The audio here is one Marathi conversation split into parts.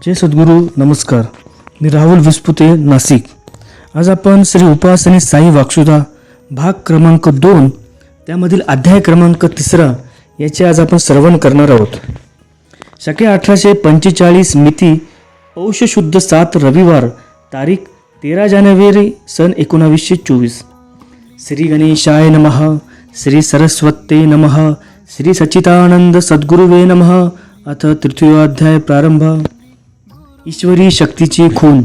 जय सद्गुरू. नमस्कार. मी राहुल विस्पुते, नाशिक. आज आपण श्री उपासनी साई वाक्सुधा भाग क्रमांक 2 त्यामधील अध्याय क्रमांक 3 याचे आज आपण श्रवण करणार आहोत. शके 1845 मिती पौष शुद्ध 7 रविवार, तारीख 13 जानेवारी सन 1924. श्री गणेशाय नमः. श्री सरस्वते नमः. श्री सच्चिदानंद सद्गुरुवे नमः. अथ तृतीयोध्याय प्रारंभ. ईश्वरी शक्तीची खूण.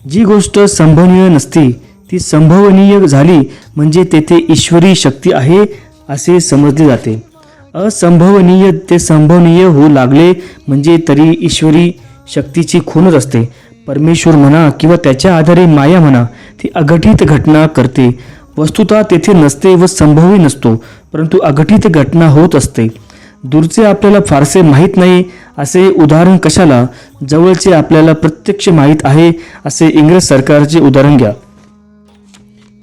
जी गोष्ट संभवनीय नसते ती संभवनीय झाली म्हणजे तेथे ईश्वरी शक्ती आहे असे समजले जाते. असंभवनीय ते संभवनीय होऊ लागले म्हणजे तरी ईश्वरी शक्तीची खूणच असते. परमेश्वर म्हणा किंवा त्याच्या आधारे माया म्हणा, ती अघटित घटना करते. वस्तुतः तेथे नसते व संभवही नसतो, परंतु अघटित घटना होत असते. दूरचे आपल्याला फारसे माहीत नाही असे उदाहरण कशाला, जवळचे आपल्याला प्रत्यक्ष माहीत आहे असे इंग्रज सरकारचे उदाहरण घ्या.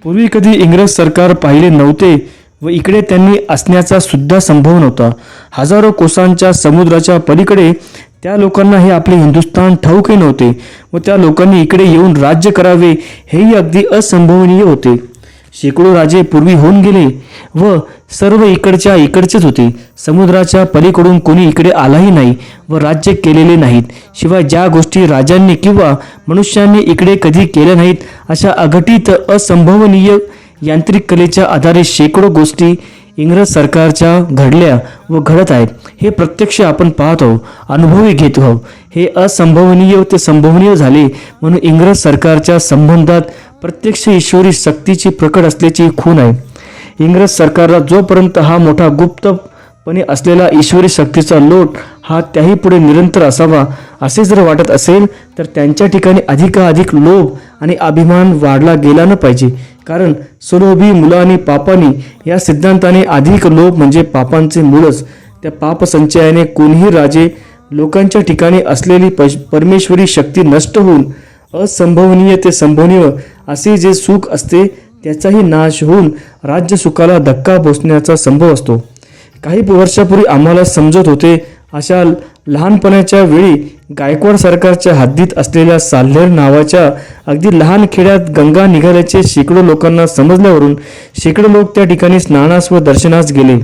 पूर्वी कधी इंग्रज सरकार पाहिले नव्हते व इकडे त्यांनी असण्याचा सुद्धा संभव नव्हता. हजारो कोसांच्या समुद्राच्या पलीकडे त्या लोकांना हे आपले हिंदुस्थान ठाऊकही नव्हते व त्या लोकांनी इकडे येऊन राज्य करावे हेही अगदी असंभवनीय होते. शेकडो राजे पूर्वी होऊन गेले व सर्व इकडच्या इकडचेच होते. समुद्राच्या पलीकडून कोणी इकडे आलाही नाही व राज्य केलेले नाहीत. शिवाय ज्या गोष्टी राजांनी किंवा मनुष्यांनी इकडे कधी केल्या नाहीत अशा अघटित असंभवनीय यांत्रिक कलेच्या आधारे शेकडो गोष्टी इंग्रज सरकारच्या घडल्या व घडत आहेत. हे प्रत्यक्ष आपण पाहत आहोत, अनुभवही घेत आहोत. हे असंभवनीय ते संभवनीय झाले म्हणून इंग्रज सरकारच्या संबंधात प्रत्यक्ष ईश्वरी शक्तीची प्रकट असल्याची खूण आहे. इंग्रज सरकारला जोपर्यंत हा मोठा गुप्तपणे असलेला ईश्वरी शक्तीचा लोट हा त्याही पुढे निरंतर असावा असे जर वाटत असेल तर त्यांच्या ठिकाणी अधिकाधिक लोभ आणि अभिमान वाढला गेला न पाहिजे. कारण स्वलोभी मुलानी पापानी या सिद्धांताने अधिक लोभ म्हणजे पापांचे मूळच. त्या पापसंचयाने कोणीही राजे लोकांच्या ठिकाणी असलेली परमेश्वरी शक्ती नष्ट होऊन असंभवनीय ते संभवनीय असे जे सुख असते त्याचाही नाश होऊन राज्य सुखाला धक्का पोचण्याचा संभव असतो. काही वर्षापूर्वी आम्हाला समजत होते. अशा लहानपणाच्या वेळी गायकवाड सरकारच्या हद्दीत असलेल्या साल्हेर नावाच्या अगदी लहान खेड्यात गंगा निघाल्याचे शेकडो लोकांना समजल्यावरून शेकडो लोक त्या ठिकाणी स्नानास व दर्शनास गेले.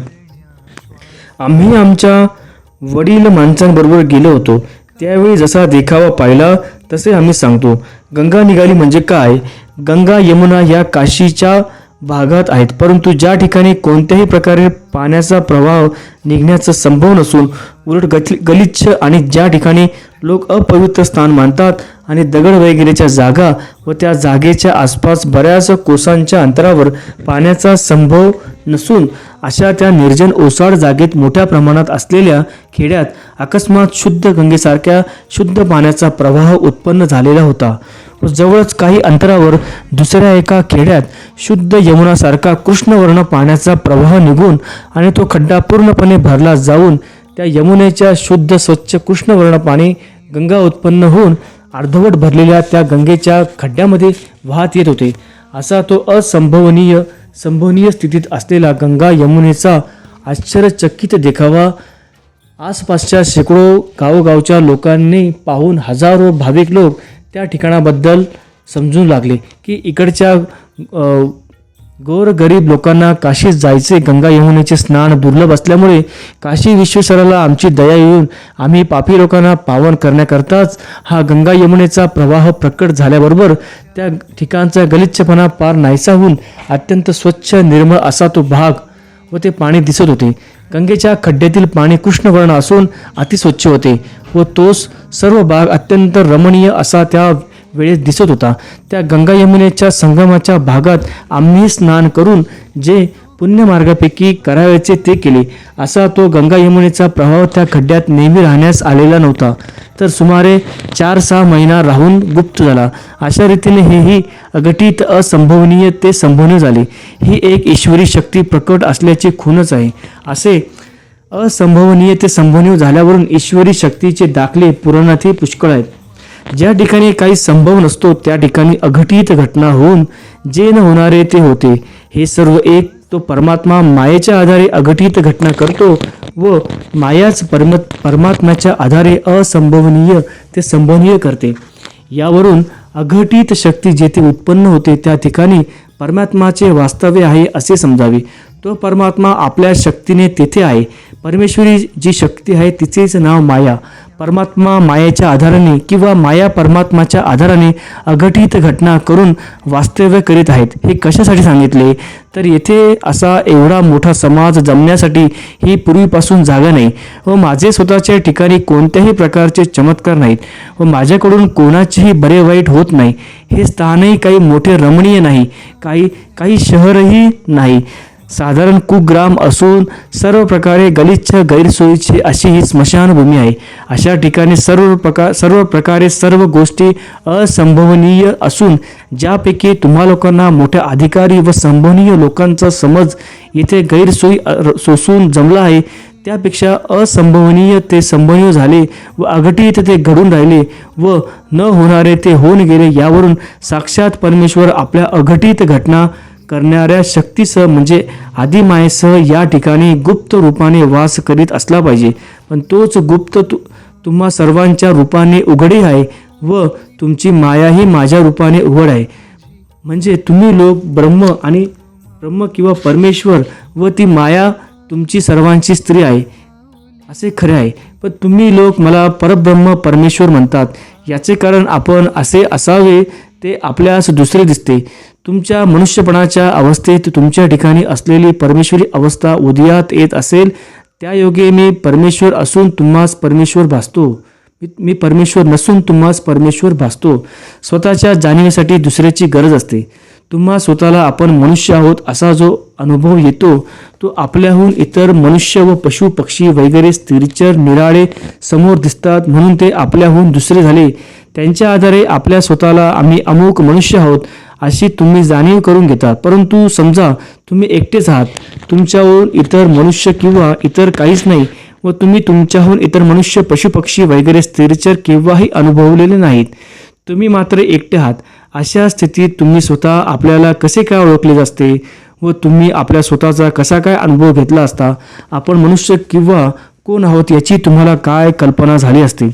आम्ही आमच्या वडील माणसांबरोबर गेलो होतो. त्यावेळी जसा देखावा पाहिला तसे आम्ही सांगतो. गंगा निघाली म्हणजे काय? गंगा यमुना या काशीच्या भागात आहेत, परंतु ज्या ठिकाणी कोणत्याही प्रकारे पाण्याचा प्रवाह निघण्याचा संभव नसून उलट गलिच्छ आणि ज्या ठिकाणी लोक अपवित्र स्थान मानतात आणि दगड वगैरेच्या जागा व त्या जागेच्या आसपास बऱ्याच कोसांच्या अंतरावर पाण्याचा संभव नसून अशा त्या निर्जन ओसाड जागेत मोठ्या प्रमाणात असलेल्या खेड्यात अकस्मात शुद्ध गंगेसारख्या शुद्ध पाण्याचा प्रवाह उत्पन्न झालेला होता. जवळच काही अंतरावर दुसऱ्या एका खेड्यात शुद्ध यमुनासारखा कृष्णवर्ण पाण्याचा प्रवाह निघून आणि तो खड्डा पूर्णपणे भरला जाऊन त्या यमुनेच्या शुद्ध स्वच्छ कृष्णवर्ण पाणी गंगा उत्पन्न होऊन अर्धवट भरलेल्या त्या गंगेच्या खड्ड्यामध्ये वाहत येत होते. असा तो संभवनीय स्थितीत असलेला गंगा यमुनेचा आश्चर्यचकित देखावा आसपासच्या शेकडो गावोगावच्या लोकांनी पाहून हजारो भाविक लोक त्या ठिकाणाबद्दल समजून लागले की इकडच्या गोरगरीब लोकांना काशीत जायचे. गंगा यमुनेचे स्नान दुर्लभ असल्यामुळे काशी विश्वेश्वराला आमची दया येऊन आम्ही पापी लोकांना पावन करण्याकरताच हा गंगा यमुनेचा प्रवाह प्रकट झाल्याबरोबर त्या ठिकाणचा गलिच्छपणा पार नाहीसा होऊन अत्यंत स्वच्छ निर्मळ असा तो भाग व ते पाणी दिसत होते. गंगेच्या खड्ड्यातील पाणी कृष्णवर्ण असून अतिस्वच्छ होते व तोच सर्व भाग अत्यंत रमणीय असा त्या वेळेस दिसत होता. त्या गंगा यमुनेच्या संगमाच्या भागात आम्ही स्नान करून जे पुण्यमार्गापैकी करावयाचे ते केले. असा तो गंगा यमुनेचा प्रभाव त्या खड्ड्यात नेहमी राहण्यास आलेला नव्हता, तर सुमारे 4-6 महिना राहून गुप्त झाला. अशा रीतीने हेही अघटित असंभवनीय ते संभवनीय झाले. ही एक ईश्वरी शक्ती प्रकट असल्याची खूणच आहे. असे असंभवनीय ते संभवनीय झाल्यावरून ईश्वरी शक्तीचे दाखले पुराणातही पुष्कळ आहेत. ज्या ठिकाणी काही संभव नसतो त्या ठिकाणी अघटित घटना होऊन जे न होणारे ते होते. हे सर्व एक तो परमात्मा मायेच्या आधारे अघटित घटना करतो व मायाच परमात्म्याच्या आधारे असंभवनीय ते संभवनीय करते. यावरून अघटित शक्ती जेथे उत्पन्न होते त्या ठिकाणी परमात्माचे वास्तव्य आहे असे समजावे. तो परमात्मा आपल्या शक्तीने तेथे आहे. परमेश्वरी जी शक्ती आहे तिचेच नाव माया. परमात्मा मायेच्या आधाराने किंवा माया परमात्माच्या आधाराने अघटित घटना करून वास्तव्य करीत आहेत. हे कशासाठी सांगितले तर येथे असा एवढा मोठा समाज जमण्यासाठी ही पूर्वीपासून जागा नाही व माझे स्वतःच्या ठिकाणी कोणत्याही प्रकारचे चमत्कार नाहीत व माझ्याकडून कोणाचेही बरे वाईट होत नाही. हे स्थानही काही मोठे रमणीय नाही, काही शहरही नाही, साधारण कुग्राम असून सर्व प्रकारे गलिच्छ गैरसोयीची अशी ही स्मशानभूमी आहे. अशा ठिकाणी सर्व प्रकारे सर्व गोष्टी असंभवनीय असून ज्यापैकी तुम्हा लोकांना मोठ्या अधिकारी व संभवनीय लोकांचा समज येथे गैरसोयी सोसून जमला आहे त्यापेक्षा असंभवनीय ते संभवनीय झाले व अघटित ते घडून राहिले व न होणारे ते होऊन गेले. यावरून साक्षात परमेश्वर आपल्या अघटित घटना करणाऱ्या शक्तीसह म्हणजे आदिमायेसह या ठिकाणी गुप्त रूपाने वास करीत असला पाहिजे. पण तोच गुप्त तुम्हा सर्वांच्या रूपाने उघडी आहे व तुमची मायाही माझ्या रूपाने उघड आहे. म्हणजे तुम्ही लोक ब्रह्म किंवा परमेश्वर व ती माया तुमची सर्वांची स्त्री आहे असे खरे आहे. पण तुम्ही लोक मला परब्रह्म परमेश्वर म्हणतात. याचे कारण आपण असे असावे ते आपल्यास दुसरे दिसते. तुमच्या मनुष्यपणाच्या अवस्थेत तुमच्या ठिकाणी असलेली परमेश्वरी अवस्था उदयात येत असेल त्या योगे मी परमेश्वर असून तुम्हास परमेश्वर भासतो. मी परमेश्वर नसून तुम्हास परमेश्वर भासतो. स्वतःच्या जाणीवेसाठी दुसऱ्याची गरज असते. तुम्हा स्वतःला आपण मनुष्य आहोत असा जो अनुभव येतो तो आपल्याहून इतर मनुष्य व पशु पक्षी वगैरे स्थिरचर निराळे समोर दिसतात म्हणून ते आपल्याहून दुसरे झाले. त्यांच्या आधारे आपल्या स्वतःला आम्ही अमुक मनुष्य आहोत अशी तुम्ही जाणीव करून घेता. परंतु समजा तुम्ही एकटेच आहात. तुमच्याहून इतर मनुष्य किंवा इतर काहीच नाही व तुम्ही तुमच्याहून इतर मनुष्य पशुपक्षी वगैरे स्थिरचर केव्हाही अनुभवलेले नाहीत. तुम्ही मात्र एकटे आहात. अशा स्थितीत तुम्ही स्वतः आपल्याला कसे काय ओळखले असते व तुम्ही आपल्या स्वतःचा कसा काय अनुभव घेतला असता. आपण मनुष्य किंवा कोण आहोत याची तुम्हाला काय कल्पना झाली असते.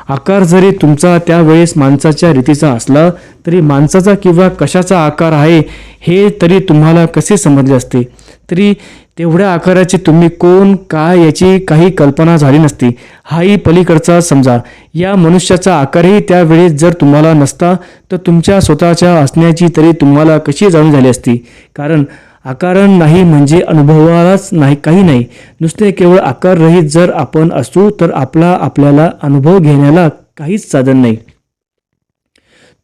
आकार जरी तुमचा त्यावेळेस माणसाच्या रीतीचा असला तरी माणसाचा किंवा कशाचा आकार आहे हे तरी तुम्हाला कसे समजले असते. तरी तेवढ्या आकाराचे तुम्ही कोण काय याची काही कल्पना झाली नसती. हाही पलीकडचा समजा. या मनुष्याचा आकारही त्यावेळेस जर तुम्हाला नसता तर तुमच्या स्वतःच्या असण्याची तरी तुम्हाला कशी जाणीव झाली असती. कारण आकारण नाही म्हणजे अनुभवालाच नाही, काही नाही. नुसते केवळ आकाररहित जर आपण असू तर आपल्याला अनुभव घेण्याला काहीच साधन नाही.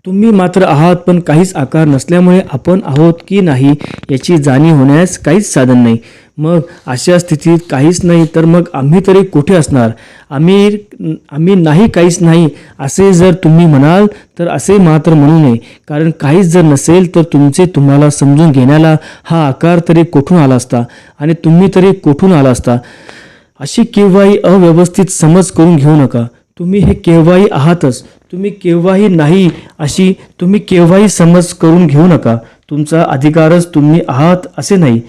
तुम्ही मात्र आहात पण काहीच आकार नसल्यामुळे आपण आहोत की नाही याची जाणीव होण्यास काहीच साधन नाही. मग अशा स्थितीत काहीच नाही तर मग आम्ही तरी कुठे असणार. आम्ही नाही काहीच नाही असे जर तुम्ही म्हणाल तर असे मात्र म्हणू नये. कारण काहीच जर नसेल तर तुम्हाला समजून घेण्याला हा आकार तरी कुठून आला असता आणि तुम्ही तरी कुठून आला असता. अशी केव्हाही अव्यवस्थित समज करून घेऊ नका. तुम्ही हे केव्हाही आहातच, तुम्ही केव्हाही नाही अशी तुम्ही केव्हाही समज करून घेऊ नका. तुमचा अधिकारच तुम्ही आहात असे नाही.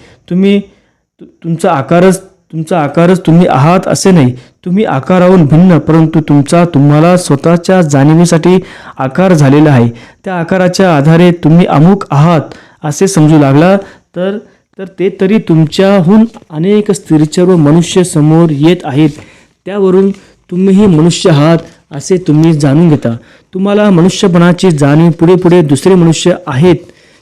तुमचा आकारच तुम्ही आहात असे नाही. तुम्ही आकाराहून भिन्न परंतु तुम्हाला स्वतःच्या जाणीवेसाठी आकार झालेला आहे. त्या आकाराच्या आधारे तुम्ही अमुक आहात असे समजू लागला तर ते तरी तुमच्याहून अनेक स्थिरचर व मनुष्य समोर येत आहेत. त्यावरून तुम्हीही मनुष्य आहात असे तुम्ही जाणून घेता. तुम्हाला मनुष्यपणाची जाणीव पुढे दुसरे मनुष्य आहेत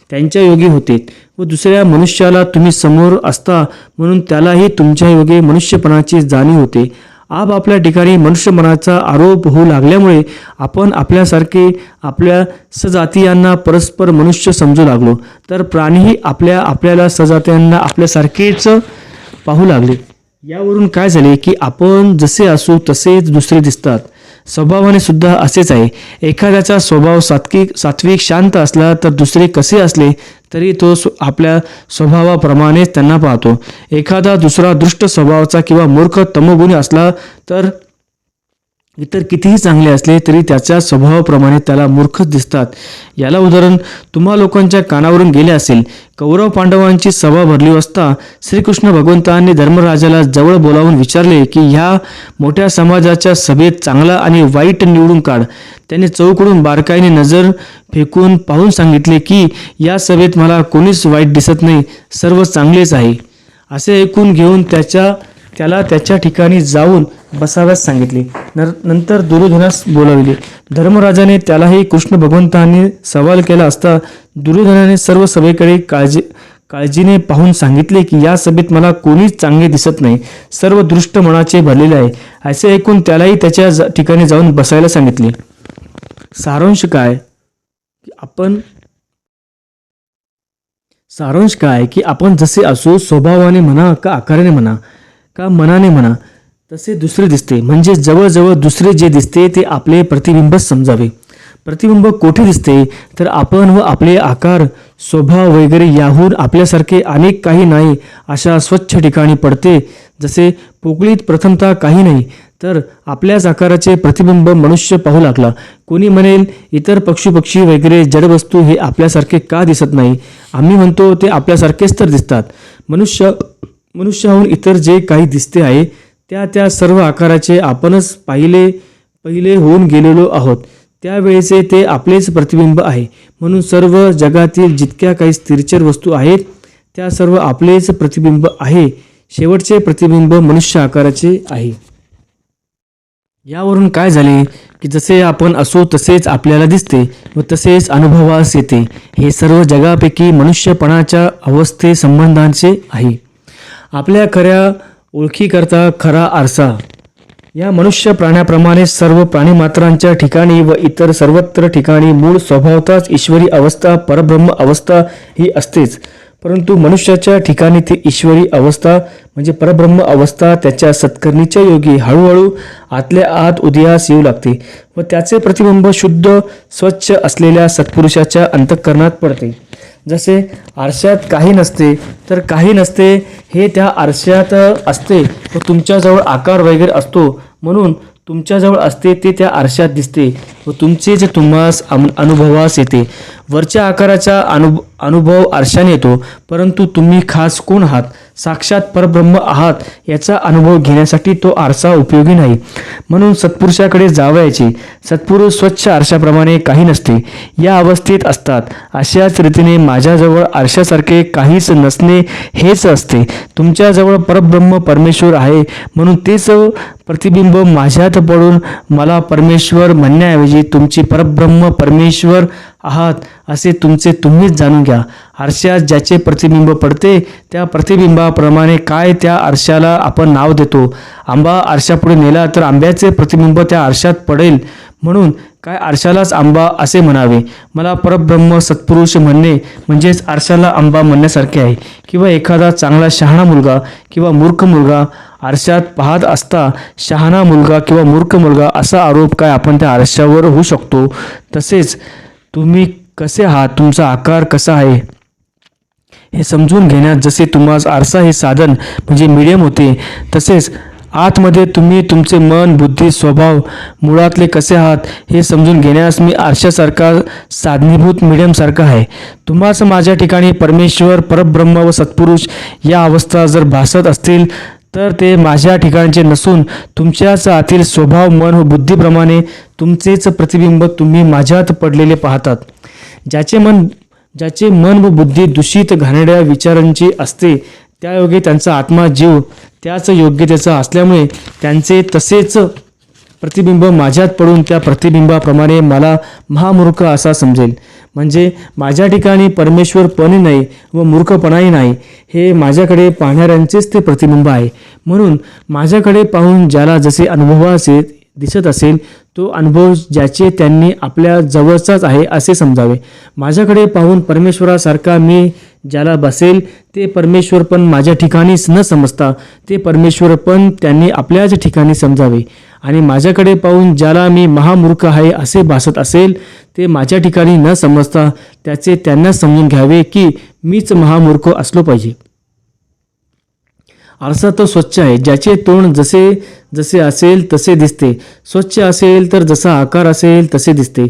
त्यांच्या योगी होते व दुसऱ्या मनुष्याला तुम्ही समोर असता म्हणून त्यालाही तुमच्या योगे मनुष्यपणाची जाणीव होते. आपल्या ठिकाणी मनुष्यपणाचा आरोप होऊ लागल्यामुळे आपण आपल्यासारखे आपल्या सजातीयांना परस्पर मनुष्य समजू लागलो तर प्राणीही आपल्याला सजातीयांना आपल्यासारखेच पाहू लागले. यावरून काय झाले की आपण जसे असू तसेच दुसरे दिसतात. स्वभावाने सुद्धा असेच आहे. एखाद्याचा स्वभाव सात्विक शांत असला तर दुसरे कसे असले तरी तो आपल्या स्वभावाप्रमाणेच त्यांना पाहतो. एखादा दुसरा दुष्ट स्वभावाचा किंवा मूर्ख तमोगुणी असला तर इतर कितीही चांगले असले तरी त्याच्या स्वभावाप्रमाणे त्याला मूर्खच दिसतात. याला उदाहरण तुम्हा लोकांच्या कानावरून गेले असेल. कौरव पांडवांची सभा भरली असता श्रीकृष्ण भगवंतांनी धर्मराजाला जवळ बोलावून विचारले की ह्या मोठ्या समाजाच्या सभेत चांगला आणि वाईट निवडून काढ. त्याने चौकडून बारकाईने नजर फेकून पाहून सांगितले की या सभेत मला कोणीच वाईट दिसत नाही, सर्व चांगलेच आहे. असे ऐकून घेऊन त्याला त्याच्या ठिकाणी जाऊन बसाव्यास सांगितले. नंतर दुर्योधनास बोलाविले. धर्मराजाने त्यालाही कृष्ण भगवंतांनी सवाल केला असता दुर्योधनाने सर्व सभेकडे काळजीने पाहून सांगितले की या सभेत मला कोणीच चांगले दिसत नाही, सर्व दृष्ट मनाचे भरलेले आहे. असे ऐकून त्यालाही त्याच्या ठिकाणी जाऊन बसायला सांगितले. सारांश काय की आपण जसे असो, स्वभावाने म्हणा का आकाराने म्हणा का मनाने म्हणा, तसे दुसरे दिसते. म्हणजे जवळजवळ दुसरे जे दिसते ते आपले प्रतिबिंबच समजावे. प्रतिबिंब कोठे दिसते तर आपण व आपले आकार, स्वभाव वगैरे याहून आपल्यासारखे अनेक काही नाही अशा स्वच्छ ठिकाणी पडते. जसे पोकळीत प्रथमतः काही नाही तर आपल्याच आकाराचे प्रतिबिंब मनुष्य पाहू लागला. कोणी म्हणेल इतर पक्षी वगैरे जडवस्तू हे आपल्यासारखे का दिसत नाही. आम्ही म्हणतो ते आपल्यासारखेच तर दिसतात. मनुष्याहून इतर जे काही दिसते आहे त्या सर्व आकाराचे आपणच पहिले होऊन गेलेलो आहोत. त्यावेळेचे ते आपलेच प्रतिबिंब आहे. म्हणून सर्व जगातील जितक्या काही स्थिरचर वस्तू आहेत त्या सर्व आपलेच प्रतिबिंब आहे. शेवटचे प्रतिबिंब मनुष्य आकाराचे आहे. यावरून काय झाले की जसे आपण असो तसेच आपल्याला दिसते व तसेच अनुभवास येते. हे सर्व जगापैकी मनुष्यपणाच्या अवस्थे संबंधांचे आहे. आपल्या खऱ्या ओळखीकरता खरा आरसा या मनुष्य प्राण्याप्रमाणे सर्व प्राणीमात्रांच्या ठिकाणी व इतर सर्वत्र ठिकाणी मूळ स्वभावताच ईश्वरी अवस्था, परब्रह्म अवस्था ही असतेच. परंतु मनुष्याच्या ठिकाणी ती ईश्वरी अवस्था म्हणजे परब्रह्म अवस्था त्याच्या सत्कर्णीच्या योगी हळूहळू आतल्या आत उदयास येऊ लागते व त्याचे प्रतिबिंब शुद्ध स्वच्छ असलेल्या सत्पुरुषाच्या अंतःकरणात पडते. जसे आरशात काही नसते तर काही नसते हे त्या आरशात असते व तुमच्याजवळ आकार वगैरे असतो म्हणून तुमच्याजवळ असते ते त्या आरशात दिसते व तुमचे जे तुम्हास अनुभवास येते. वरच्या आकाराचा अनुभव आरशाने येतो, परंतु तुम्ही खास कोण आहात, साक्षात परब्रह्म आहात याचा अनुभव घेण्यासाठी तो आरसा उपयोगी नाही. म्हणून सत्पुरुषाकडे जावयाचे. सत्पुरुष स्वच्छ आरशाप्रमाणे काही नसते या अवस्थेत असतात. अशाच रीतीने माझ्याजवळ आरशासारखे काहीच नसणे हेच असते. तुमच्याजवळ परब्रह्म परमेश्वर आहे म्हणून तेच प्रतिबिंब माझ्यात पडून मला परमेश्वर म्हणण्याऐवजी तुमची परब्रह्म परमेश्वर आहात असे तुमचे तुम्हीच जाणून घ्या. आरशात ज्याचे प्रतिबिंब पडते त्या प्रतिबिंबाप्रमाणे काय त्या आरशाला आपण नाव देतो. आंबा आरशापुढे नेला तर आंब्याचे प्रतिबिंब त्या आरशात पडेल म्हणून काय आरशालाच आंबा असे म्हणावे. मला परब्रह्म सत्पुरुष म्हणणे म्हणजेच आरशाला आंबा म्हणण्यासारखे आहे. किंवा एखादा चांगला शहाणा मुलगा किंवा मूर्ख मुलगा आरशात पाहत असता शहाणा मुलगा किंवा मूर्ख मुलगा असा आरोप काय आपण त्या आरशावर होऊ शकतो. तसेच तुम्ही कसे आहात, तुमचा आकार कसा आहे हे समजून घेण्यात जसे तुम्हाला आरसा हे साधन म्हणजे मीडियम होते, तसेच आतमध्ये तुम्ही तुमचे मन, बुद्धी, स्वभाव मुळातले कसे आहात हे समजून घेण्यास मी आरशासारखा साधनीभूत मीडियमसारखा आहे. तुम्हास माझ्या ठिकाणी परमेश्वर, परब्रह्म व सत्पुरुष या अवस्था जर भासत असतील तर ते माझ्या ठिकाणचे नसून तुमच्याच आतील स्वभाव, मन व बुद्धीप्रमाणे तुमचेच प्रतिबिंब तुम्ही माझ्यात पडलेले पाहतात. ज्याचे मन व बुद्धी दूषित घाणेरड्या विचारांची असते त्यायोगे त्यांचा आत्मा जीव त्याच योग्यतेचा असल्यामुळे त्यांचे तसेच प्रतिबिंब माझ्यात पडून त्या प्रतिबिंबाप्रमाणे मला महामूर्ख असा समजेल. म्हणजे माझ्या ठिकाणी परमेश्वरपणी नाही व मूर्खपणाही नाही, हे माझ्याकडे पाहणाऱ्यांचेच ते प्रतिबिंब आहे. म्हणून माझ्याकडे पाहून ज्याला जसे अनुभवास दिसत असेल तो अनुभव ज्याचे त्यांनी आपल्या जवळचाच आहे असे समजावे. माझ्याकडे पाहून परमेश्वरासारखा मी ज्याला बसेल ते परमेश्वर पण माझ्या ठिकाणीच न समजता ते परमेश्वर पण त्यांनी आपल्याच ठिकाणी समजावे. आणि माझ्याकडे पाहून ज्याला मी महामूर्ख आहे असे भासत असेल ते माझ्या ठिकाणी न समजता त्याचे त्यांना समजून घ्यावे की मीच महामूर्ख असलो पाहिजे. आरसा तो स्वच्छ आहे, ज्याचे तोंड जसे जसे असेल तसे दिसते. स्वच्छ असेल तर जसा आकार असेल तसे दिसते.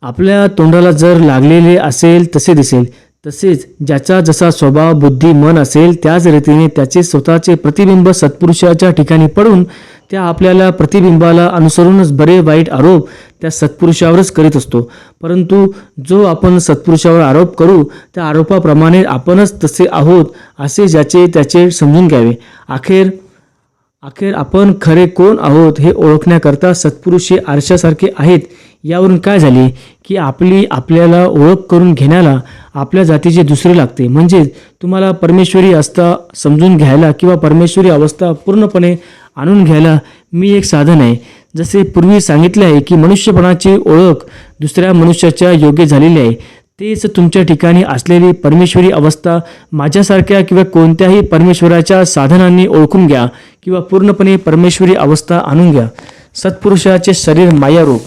आपल्या तोंडाला जर लागलेले असेल तसे दिसेल. तसेच ज्याचा जसा स्वभाव, बुद्धी, मन असेल त्याच रीतीने त्याचे स्वतःचे प्रतिबिंब सत्पुरुषाच्या ठिकाणी पडून त्या आपल्याला प्रतिबिंबाला अनुसरूनच बरे वाईट आरोप त्या सत्पुरुषावरच करीत असतो. परंतु जो आपण सत्पुरुषावर आरोप करू त्या आरोपाप्रमाणे आपणच तसे आहोत असे ज्याचे त्याचे समजून घ्यावे. अखेर आपण खरे कोण आहोत हे ओळखण्याकरता सत्पुरुष हे आरशासारखे आहेत. यावरून काय झाले की आपल्याला ओळख करून घेण्याला आपल्या जातीचे दुसरे लागते. म्हणजे तुम्हाला परमेश्वरी अवस्था समजून घ्यायला किंवा परमेश्वरी अवस्था पूर्णपणे आणून घ्यायला मी एक साधन आहे. जसे पूर्वी सांगितले आहे की मनुष्यपणाची ओळख दुसऱ्या मनुष्याच्या योग्य झालेली आहे, तेच तुमच्या ठिकाणी असलेली परमेश्वरी अवस्था माझ्यासारख्या किंवा कोणत्याही परमेश्वराच्या साधनांनी ओळखून घ्या किंवा पूर्णपणे परमेश्वरी अवस्था आणून घ्या. सत्पुरुषाचे शरीर मायारूप.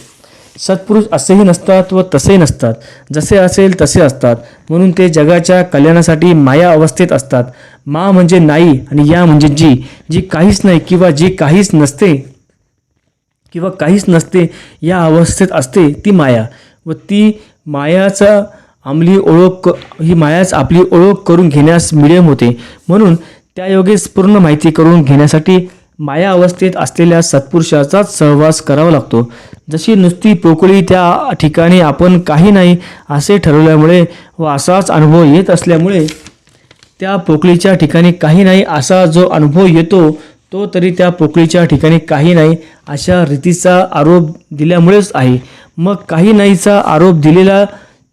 सत्पुरुष असेही नसतात व तसेही नसतात, जसे असेल तसे असतात. म्हणून ते जगाच्या कल्याणासाठी माया अवस्थेत असतात. मा म्हणजे नाही आणि या म्हणजे जी काहीच नाही किंवा जी काहीच नसते या अवस्थेत असते ती माया. व ती मायाचा ही मायाच आपली ओळख करून घेण्यास मिडियम होते. म्हणून त्या योगेस पूर्ण माहिती करून घेण्यासाठी माया अवस्थेत असलेल्या सत्पुरुषाचाच सहवास करावा लागतो. जशी नुसती पोकळी त्या ठिकाणी आपण काही नाही असे ठरवल्यामुळे व असाच अनुभव येत असल्यामुळे त्या पोकळीच्या ठिकाणी काही नाही असा जो अनुभव येतो तो तरी त्या पोकळीच्या ठिकाणी काही नाही अशा रीतीचा आरोप दिल्यामुळेच आहे. मग काही नाहीचा आरोप दिलेला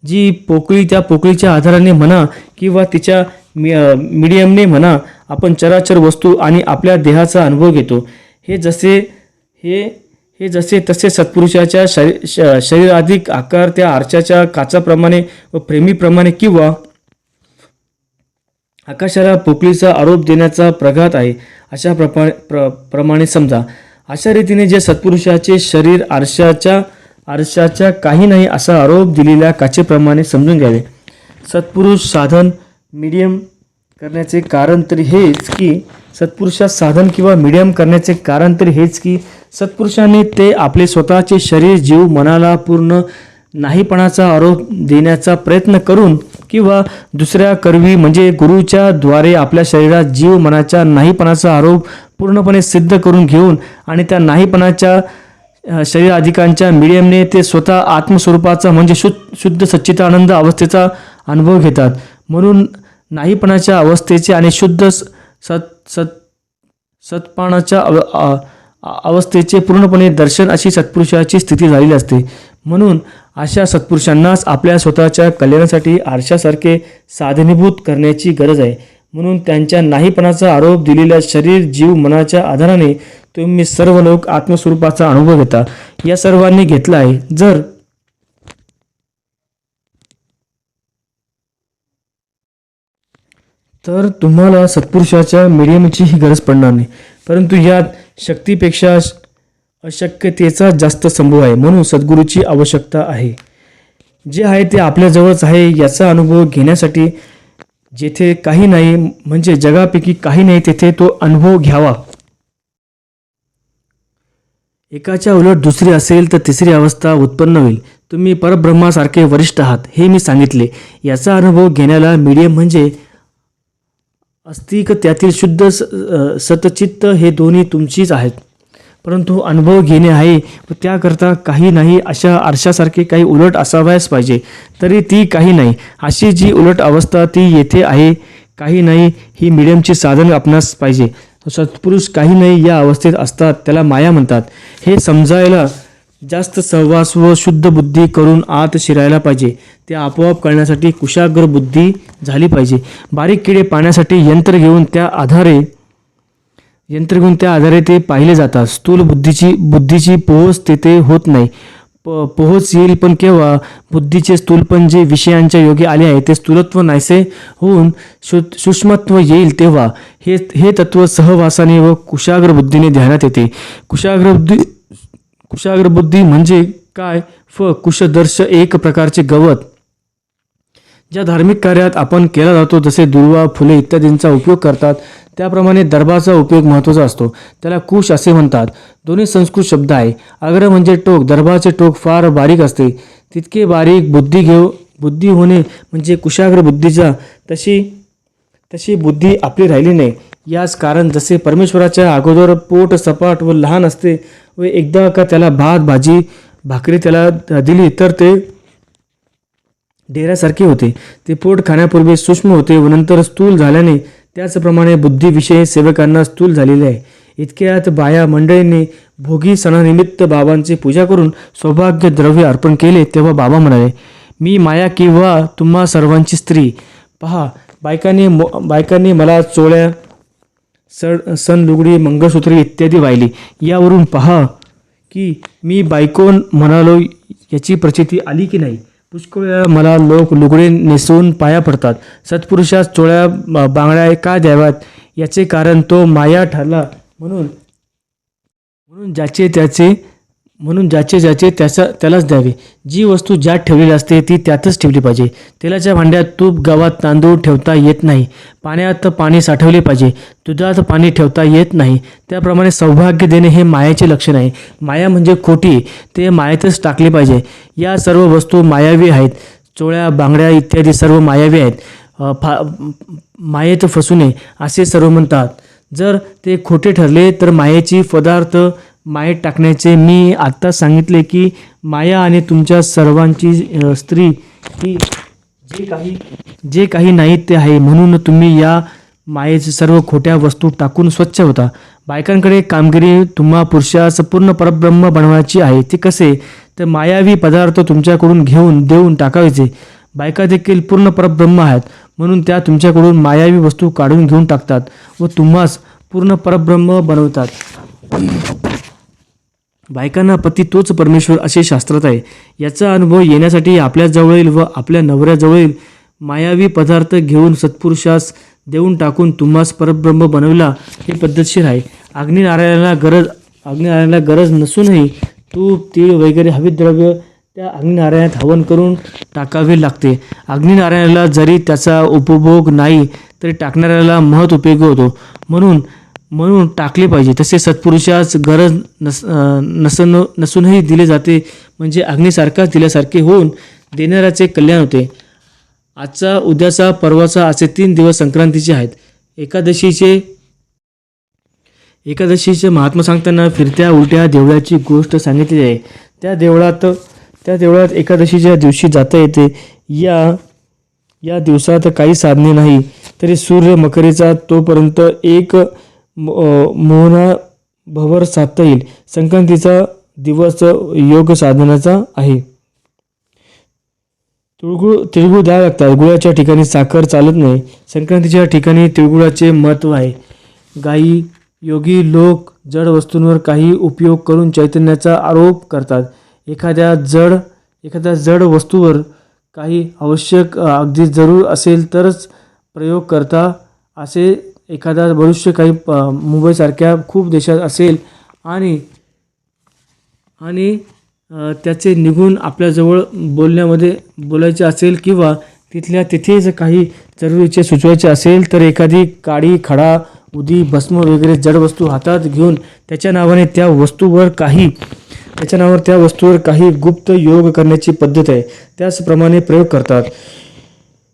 जी पोकळी त्या पोकळीच्या आधाराने म्हणा किंवा तिच्या मीडियमने म्हणा आपण चराचर वस्तू आणि आपल्या देहाचा अनुभव घेतो. हे जसे तसे सत्पुरुषाच्या शरीराधिक आकार त्या आरशाच्या काचाप्रमाणे व प्रेमीप्रमाणे किंवा आकाशाला पोकळीचा आरोप देण्याचा प्रघात आहे अशा प्रमाणे समजा. अशा रीतीने जे सत्पुरुषाचे शरीर आरशाच्या काही नाही असा आरोप दिलेल्या काचेप्रमाणे समजून घ्यावे. सत्पुरुष साधन मीडियम करण्याचे कारण तरी हेच की सत्पुरुषांनी ते आपले स्वतःचे शरीर, जीव, मनाला पूर्ण नाहीपणाचा आरोप देण्याचा प्रयत्न करून किंवा दुसऱ्या करवी म्हणजे गुरुच्या द्वारे आपल्या शरीरात जीव, मनाच्या नाहीपणाचा आरोप पूर्णपणे सिद्ध करून घेऊन आणि त्या नाहीपणाच्या शरीराधिकांच्या मीडियमने ते स्वतः आत्मस्वरूपाचा म्हणजे शुद्ध सच्चिदानंद अवस्थेचा अनुभव घेतात. म्हणून नाहीपणाच्या अवस्थेचे आणि शुद्ध सत्पानाच्या अवस्थेचे पूर्णपणे दर्शन अशी सत्पुरुषाची स्थिती झालेली असते. म्हणून अशा सत्पुरुषांनाच आपल्या स्वतःच्या कल्याणासाठी आरशासारखे साधनीभूत करण्याची गरज आहे. म्हणून त्यांच्या नाहीपणाचा आरोप दिलेल्या शरीर, जीव, मनाच्या आधाराने तुम्ही सर्व लोक आत्मस्वरूपाचा अनुभव घेता. या सर्वांनी घेतला आहे तर तुम्हाला सत्पुरुषाच्या मीडियमचीही गरज पडणार नाही. परंतु यात शक्तीपेक्षा अशक्यतेचा जास्त संभव आहे. म्हणून सद्गुरूची आवश्यकता आहे. जे आहे ते आपल्याजवळच आहे याचा अनुभव घेण्यासाठी जेथे काही नाही म्हणजे जगापैकी काही नाही तेथे तो अनुभव घ्यावा. एकाच्या उलट दुसरी असेल तर तिसरी अवस्था उत्पन्न होईल. तुम्ही परब्रह्मासारखे वरिष्ठ आहात हे मी सांगितले. याचा अनुभव घेण्याला मीडियम म्हणजे अस्तिक त्यातील शुद्ध सतचित्त हे दोन्ही तुमचीच आहेत. परंतु अनुभव घेणे आहे व त्याकरता काही नाही अशा आरशासारखे काही उलट असावयास पाहिजे. तरी ती काही नाही अशी जी उलट अवस्था ती येथे आहे. काही नाही ही मीडियमची साधन आपणास पाहिजे. सत्पुरुष काही नाही या अवस्थेत असतात त्याला माया म्हणतात. हे समजायला जास्त सहवास व शुद्ध बुद्धी करून आत शिरायला पाहिजे. ते आपोआप कळण्यासाठी कुशाग्र बुद्धी झाली पाहिजे. बारीक किडे पाहण्यासाठी यंत्र घेऊन त्या आधारे ते पाहिले जातात. स्थूल बुद्धीची पोहोच तेथे होत नाही. पोहोच येईल पण केव्हा? बुद्धीचे स्थूलपण जे विषयांच्या योगी आले आहे ते स्थूलत्व नाहीसे होऊन सूक्ष्मत्व येईल तेव्हा हे तत्व सहवासाने व कुशाग्र बुद्धीने ध्यानात येते. कुशाग्र बुद्धी म्हणजे काय? कुशदर्श एक प्रकारचे गवत ज्या धार्मिक कार्यात आपण केला जातो जसे दुर्वा, फुले इत्यादींचा उपयोग करतात त्याप्रमाणे दर्भाचा उपयोग महत्त्वाचा असतो. त्याला कुश असे म्हणतात. दोन्ही संस्कृत शब्द आहे. अग्र म्हणजे टोक. दर्भाचे टोक फार बारीक असते. तितके बारीक बुद्धी होणे म्हणजे कुशाग्र बुद्धीचा तशी बुद्धी आपली राहिली नाही. याच कारण जसे परमेश्वराच्या अगोदर पोट सपाट व लहान असते व एकदा का त्याला भात भाजी भाकरी त्याला दिली तर ते डेऱ्यासारखे होते. ते पोट खाण्यापूर्वी सूक्ष्म होते व नंतर स्थूल झाल्याने त्याचप्रमाणे बुद्धीविषयी सेवकांना स्थूल झालेले आहे. इतक्यात बाया मंडळींनी भोगी सणानिमित्त बाबांची पूजा करून सौभाग्य द्रव्य अर्पण केले. तेव्हा बाबा म्हणाले, मी माया किंवा तुम्हा सर्वांची स्त्री. पहा, बायकांनी मला चोळ्या सण लुगडी मंगळसूत्री इत्यादी वाहिली. यावरून पहा की मी बायकोन म्हणालो याची प्रचिती आली की नाही. पुष्कळ वेळा मला लोक लुगडे नेसवून पाया पडतात. सत्पुरुषास चोळ्या बांगड्या का द्याव्यात याचे कारण तो माया ठरला. म्हणून ज्याचे त्यालाच द्यावे. जी वस्तू ज्यात ठेवलेली असते ती त्यातच ठेवली पाहिजे. तेलाच्या भांड्यात तूप गावात तांदूळ ठेवता येत नाही. पाण्यात पाणी साठवले पाहिजे. दुधात पाणी ठेवता येत नाही. त्याप्रमाणे सौभाग्य देणे हे मायाचे लक्षण आहे. माया म्हणजे खोटी, ते मायेतच टाकले पाहिजे. या सर्व वस्तू मायावी आहेत. चोळ्या बांगड्या इत्यादी सर्व मायावी आहेत. मायेत फसू नये असे सर्व म्हणतात. जर ते खोटे ठरले तर मायेची पदार्थ मायेत टाकण्याचे मी आत्ता सांगितले की माया आणि तुमच्या सर्वांची स्त्री ही जे काही नाही ते आहे. म्हणून तुम्ही या मायेचे सर्व खोट्या वस्तू टाकून स्वच्छ होता. बायकांकडे कामगिरी तुम्हा पुरुषास पूर्ण परब्रह्म बनवायची आहे. ते कसे तर मायावी पदार्थ तुमच्याकडून देऊन टाकायचे. बायका देखील पूर्ण परब्रह्म आहेत म्हणून त्या तुमच्याकडून मायावी वस्तू काढून घेऊन टाकतात व तुम्हास पूर्ण परब्रह्म बनवतात. बायकांना पती तोच परमेश्वर असे शास्त्रात आहे. याचा अनुभव येण्यासाठी आपल्याजवळील व आपल्या नवऱ्याजवळील मायावी पदार्थ घेऊन सत्पुरुषास देऊन टाकून तुम्हास परब्रह्म बनवला हे पद्धतशीर आहे. अग्निनारायणाला गरज नसूनही तूप तीळ वगैरे हवित द्रव्य त्या अग्निनारायणात हवन करून टाकावे लागते. अग्निनारायणाला जरी त्याचा उपभोग नाही तरी टाकणाऱ्याला महत् उपयोग होतो. म्हणून टाकले पाहिजे. तसे सत्पुरुषास गरज नसूनही दिले जाते म्हणजे अग्निसारखाच दिल्यासारखे होऊन देणाऱ्याचे कल्याण होते. आजचा उद्याचा परवाचा असे 3 दिवस संक्रांतीचे आहेत. एकादशीचे महात्मा सांगताना फिरत्या उलट्या देवळाची गोष्ट सांगितली आहे. त्या देवळात एकादशीच्या दिवशी जाता येते. या दिवसात काही साधने नाही तरी सूर्य मकरीचा तोपर्यंत एक मोहना भवर साधता येईल. संक्रांतीचा दिवस योग साधनाचा आहे. तिळगुळ द्यावे लागतात. गुळाच्या ठिकाणी साखर चालत नाही. संक्रांतीच्या ठिकाणी तिळगुळाचे महत्त्व आहे. गायी योगी लोक जड वस्तूंवर काही उपयोग करून चैतन्याचा आरोप करतात. एखाद्या जड वस्तूवर काही आवश्यक अगदी जरूर असेल तरच प्रयोग करता. असे एखादा मनुष्य काही मुंबईसारख्या खूप देशात असेल आणि त्याचे निघून आपल्याजवळ बोलायचे असेल किंवा तिथल्या तिथेच काही जरुरीचे सुचवायचे असेल तर एखादी काडी खडा उदी भस्म वगैरे जड वस्तू हातात घेऊन त्याच्या नावाने त्या वस्तूवर काही गुप्त योग करण्याची पद्धत आहे. त्याचप्रमाणे प्रयोग करतात.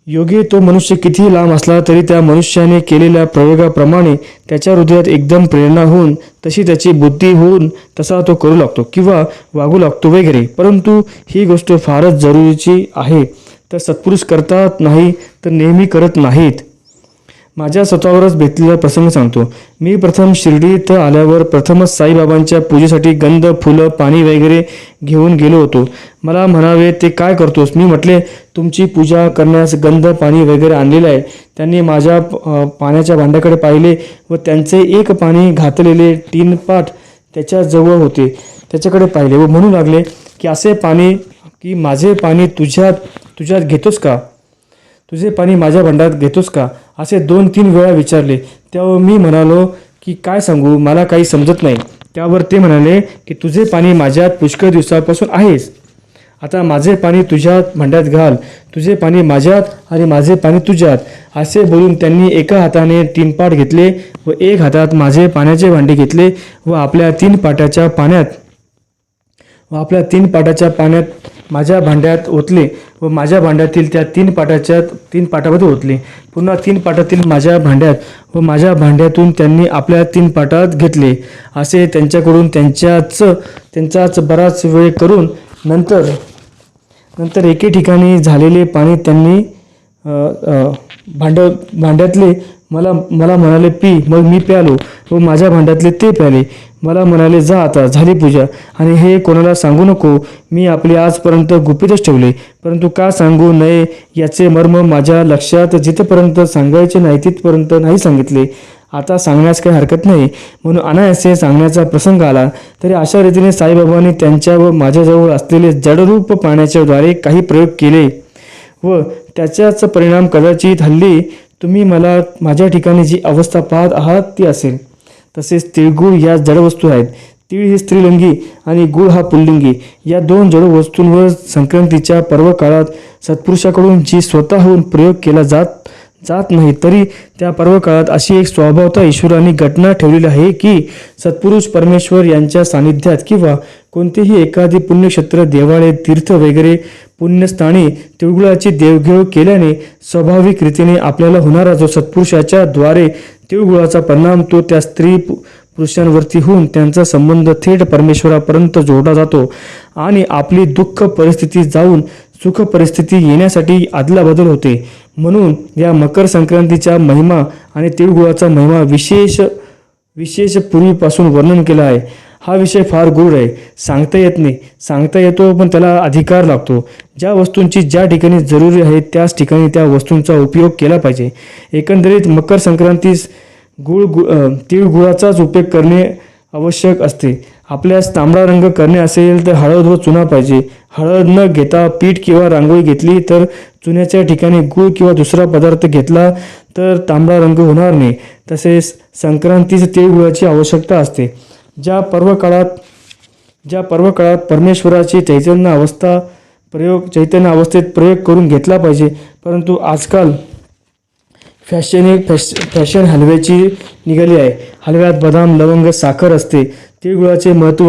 योगी तो मनुष्य कितीही लांब असला तरी त्या मनुष्याने केलेल्या प्रयोगाप्रमाणे त्याच्या हृदयात एकदम प्रेरणा होऊन तशी त्याची बुद्धी होऊन तसा तो करू लागतो किंवा वागू लागतो वगैरे. परंतु ही गोष्ट फारच जरुरीची आहे तर सत्पुरुष करतात नाही तर नेहमी करत नाहीत. माझ्या स्वतःवरच बेतलेला प्रसंग सांगतो. मी प्रथम शिर्डीत आल्यावर प्रथमच साईबाबांच्या पूजेसाठी गंध फुलं पाणी वगैरे घेऊन गेलो होतो. मला म्हणावे ते काय करतोस. मी म्हटले तुमची पूजा करण्यास गंध पाणी वगैरे आणलेलं आहे. त्यांनी माझ्या पाण्याच्या भांड्याकडे पाहिले व त्यांचे एक पाणी घातलेले टीनपाट त्याच्याजवळ होते त्याच्याकडे पाहिले व म्हणू लागले की असे पाणी की माझे पाणी तुझ्यात घेतोस का. तुझे पाणी माझ्या भांड्यात घेतोस का असे 2-3 वेळा विचारले. तेव्हा मी म्हणालो की काय सांगू मला काही समजत नाही. त्यावर ते म्हणाले की तुझे पाणी माझ्यात पुष्कळ दिवसापासून आहेस आता माझे पाणी तुझ्या भांड्यात घाल, तुझे पाणी माझ्यात आणि माझे पाणी तुझ्यात. असे बोलून त्यांनी एका हाताने 3 पाट घेतले व एक हातात माझे पाण्याचे भांडे घेतले व आपल्या 3 पाटाच्या पाण्यात माझ्या भांड्यात ओतले व माझ्या भांड्यातील त्या 3 पाटामध्ये ओतले. पुन्हा 3 पाटातील माझ्या भांड्यात व माझ्या भांड्यातून त्यांनी आपल्या 3 पाटात घेतले. असे त्यांच्याकडून त्यांचाच बराच वेळ करून नंतर एके ठिकाणी झालेले पाणी त्यांनी भांड्यातले मला म्हणाले पी. मग मी प्यालो व माझ्या भांड्यातले ते प्याले. मला म्हणाले जा आता, झाली पूजा आणि हे कोणाला सांगू नको. मी आपले आजपर्यंत गुपितच ठेवले, परंतु का सांगू नये याचे मर्म माझ्या लक्षात जिथपर्यंत सांगायचे नाही तिथपर्यंत नाही सांगितले. आता सांगण्यास काही हरकत नाही, म्हणून अनायासे सांगण्याचा प्रसंग आला. तरी अशा रीतीने साईबाबांनी त्यांच्या व माझ्याजवळ असलेले जडरूप पाण्याच्या द्वारे काही प्रयोग केले व त्याचाच परिणाम कदाचित हल्ली तुम्ही माझ्या ठिकाणी जी अवस्था पाहत आहात ती असेल. तसेच तिळगुळ या जडवस्तू आहेत. तीळ ही स्त्रीलिंगी आणि गुळ हा पुल्लिंगी. या 2 जडवस्तूंवर संक्रांतीच्या पर्व काळात सत्पुरुषाकडून जी स्वतःहून प्रयोग केला जात नाही, तरी त्या पर्व काळात अशी एक स्वभावतः ईश्वराने घटना ठेवलेली आहे की सत्पुरुष परमेश्वर यांच्या सानिध्यात किंवा कोणतेही एखादी पुण्यक्षेत्र, देवालय, तीर्थ वगैरे पुण्यस्थानी तिळगुळाची देवघेव केल्याने स्वाभाविक रीतीने आपल्याला होणारा जो सत्पुरुषाच्या द्वारे तिळगुळाचा परिणाम तो त्या स्त्री पुरुषांवरती होऊन त्यांचा संबंध थेट परमेश्वरापर्यंत जोडला जातो आणि आपली दुःख परिस्थिती जाऊन सुख परिस्थिती येण्यासाठी अदलाबदल होते. म्हणून या मकर संक्रांतीचा महिमा आणि तिळगुळाचा महिमा विशेष पूर्वीपासून वर्णन केला आहे. हा विषय फार गूढ आहे, सांगता येत नाही. सांगता येतो पण त्याला अधिकार लागतो. ज्या वस्तूंची ज्या ठिकाणी जरुरी आहे त्याच ठिकाणी त्या वस्तूंचा उपयोग केला पाहिजे. एकंदरीत मकर संक्रांतीस तिळगुळाचाच उपयोग करणे आवश्यक असते. आपल्यास तांबडा रंग करणे असेल तर हळद व चुना पाहिजे. हळद न घेता पीठ किंवा रांगोळी घेतली तर चुन्याच्या ठिकाणी गूळ किंवा दुसरा पदार्थ घेतला तर तांबडा रंग होणार नाही. तसेच संक्रांतीस तिळगुळाची आवश्यकता असते. ज्या पर्व काळात परमेश्वराची चैतन्य अवस्थेत प्रयोग करून घेतला पाहिजे. परंतु आजकाल फॅशन हलव्याची निघाली आहे. हलव्यात बदाम, लवंग, साखर असते. तिळगुळाचे महत्त्व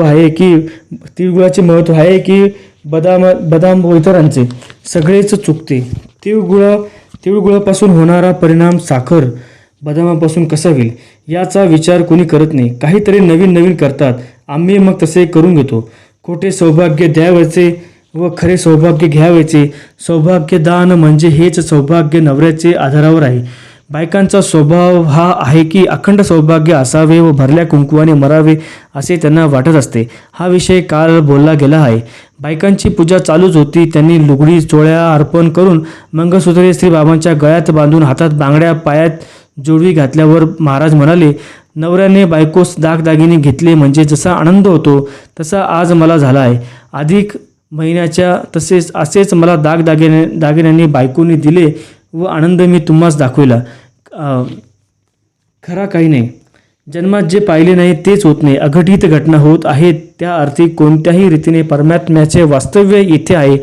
आहे की बदाम व इतरांचे सगळेच चुकते. तिळगुळापासून होणारा परिणाम साखर बदामापासून कसा होईल याचा विचार कोणी करत नाही. काहीतरी नवीन करतात. आम्ही मग तसे करून घेतो. खोटे सौभाग्य द्यावयाचे व खरे सौभाग्य घ्यावयाचे. सौभाग्यदान म्हणजे हेच सौभाग्य नवऱ्याचे आधारावर आहे. बायकांचा स्वभाव हा आहे की अखंड सौभाग्य असावे व भरल्या कुंकवाने मरावे असे त्यांना वाटत असते. हा विषय काल बोलला गेला आहे. बायकांची पूजा चालूच होती. त्यांनी लुगडी चोळ्या अर्पण करून मंगळसूत्रे श्रीबाबांच्या गळ्यात बांधून हातात बांगड्या, पायात जोडवी घातल्यावर महाराज म्हणाले, नवऱ्याने बायकोस दागदागिने घेतले म्हणजे जसा आनंद होतो तसा आज मला झाला आहे. अधिक महिन्याच्या असेच मला दागिन्यांनी बायकोनी दिले व आनंद मी तुम्हास दाखविला. खरा काही नाही. जन्मात जे पाहिले नाही तेच होत नाही. अघटित घटना होत आहेत. त्या अर्थी कोणत्याही रीतीने परमात्म्याचे वास्तव्य येथे आहे.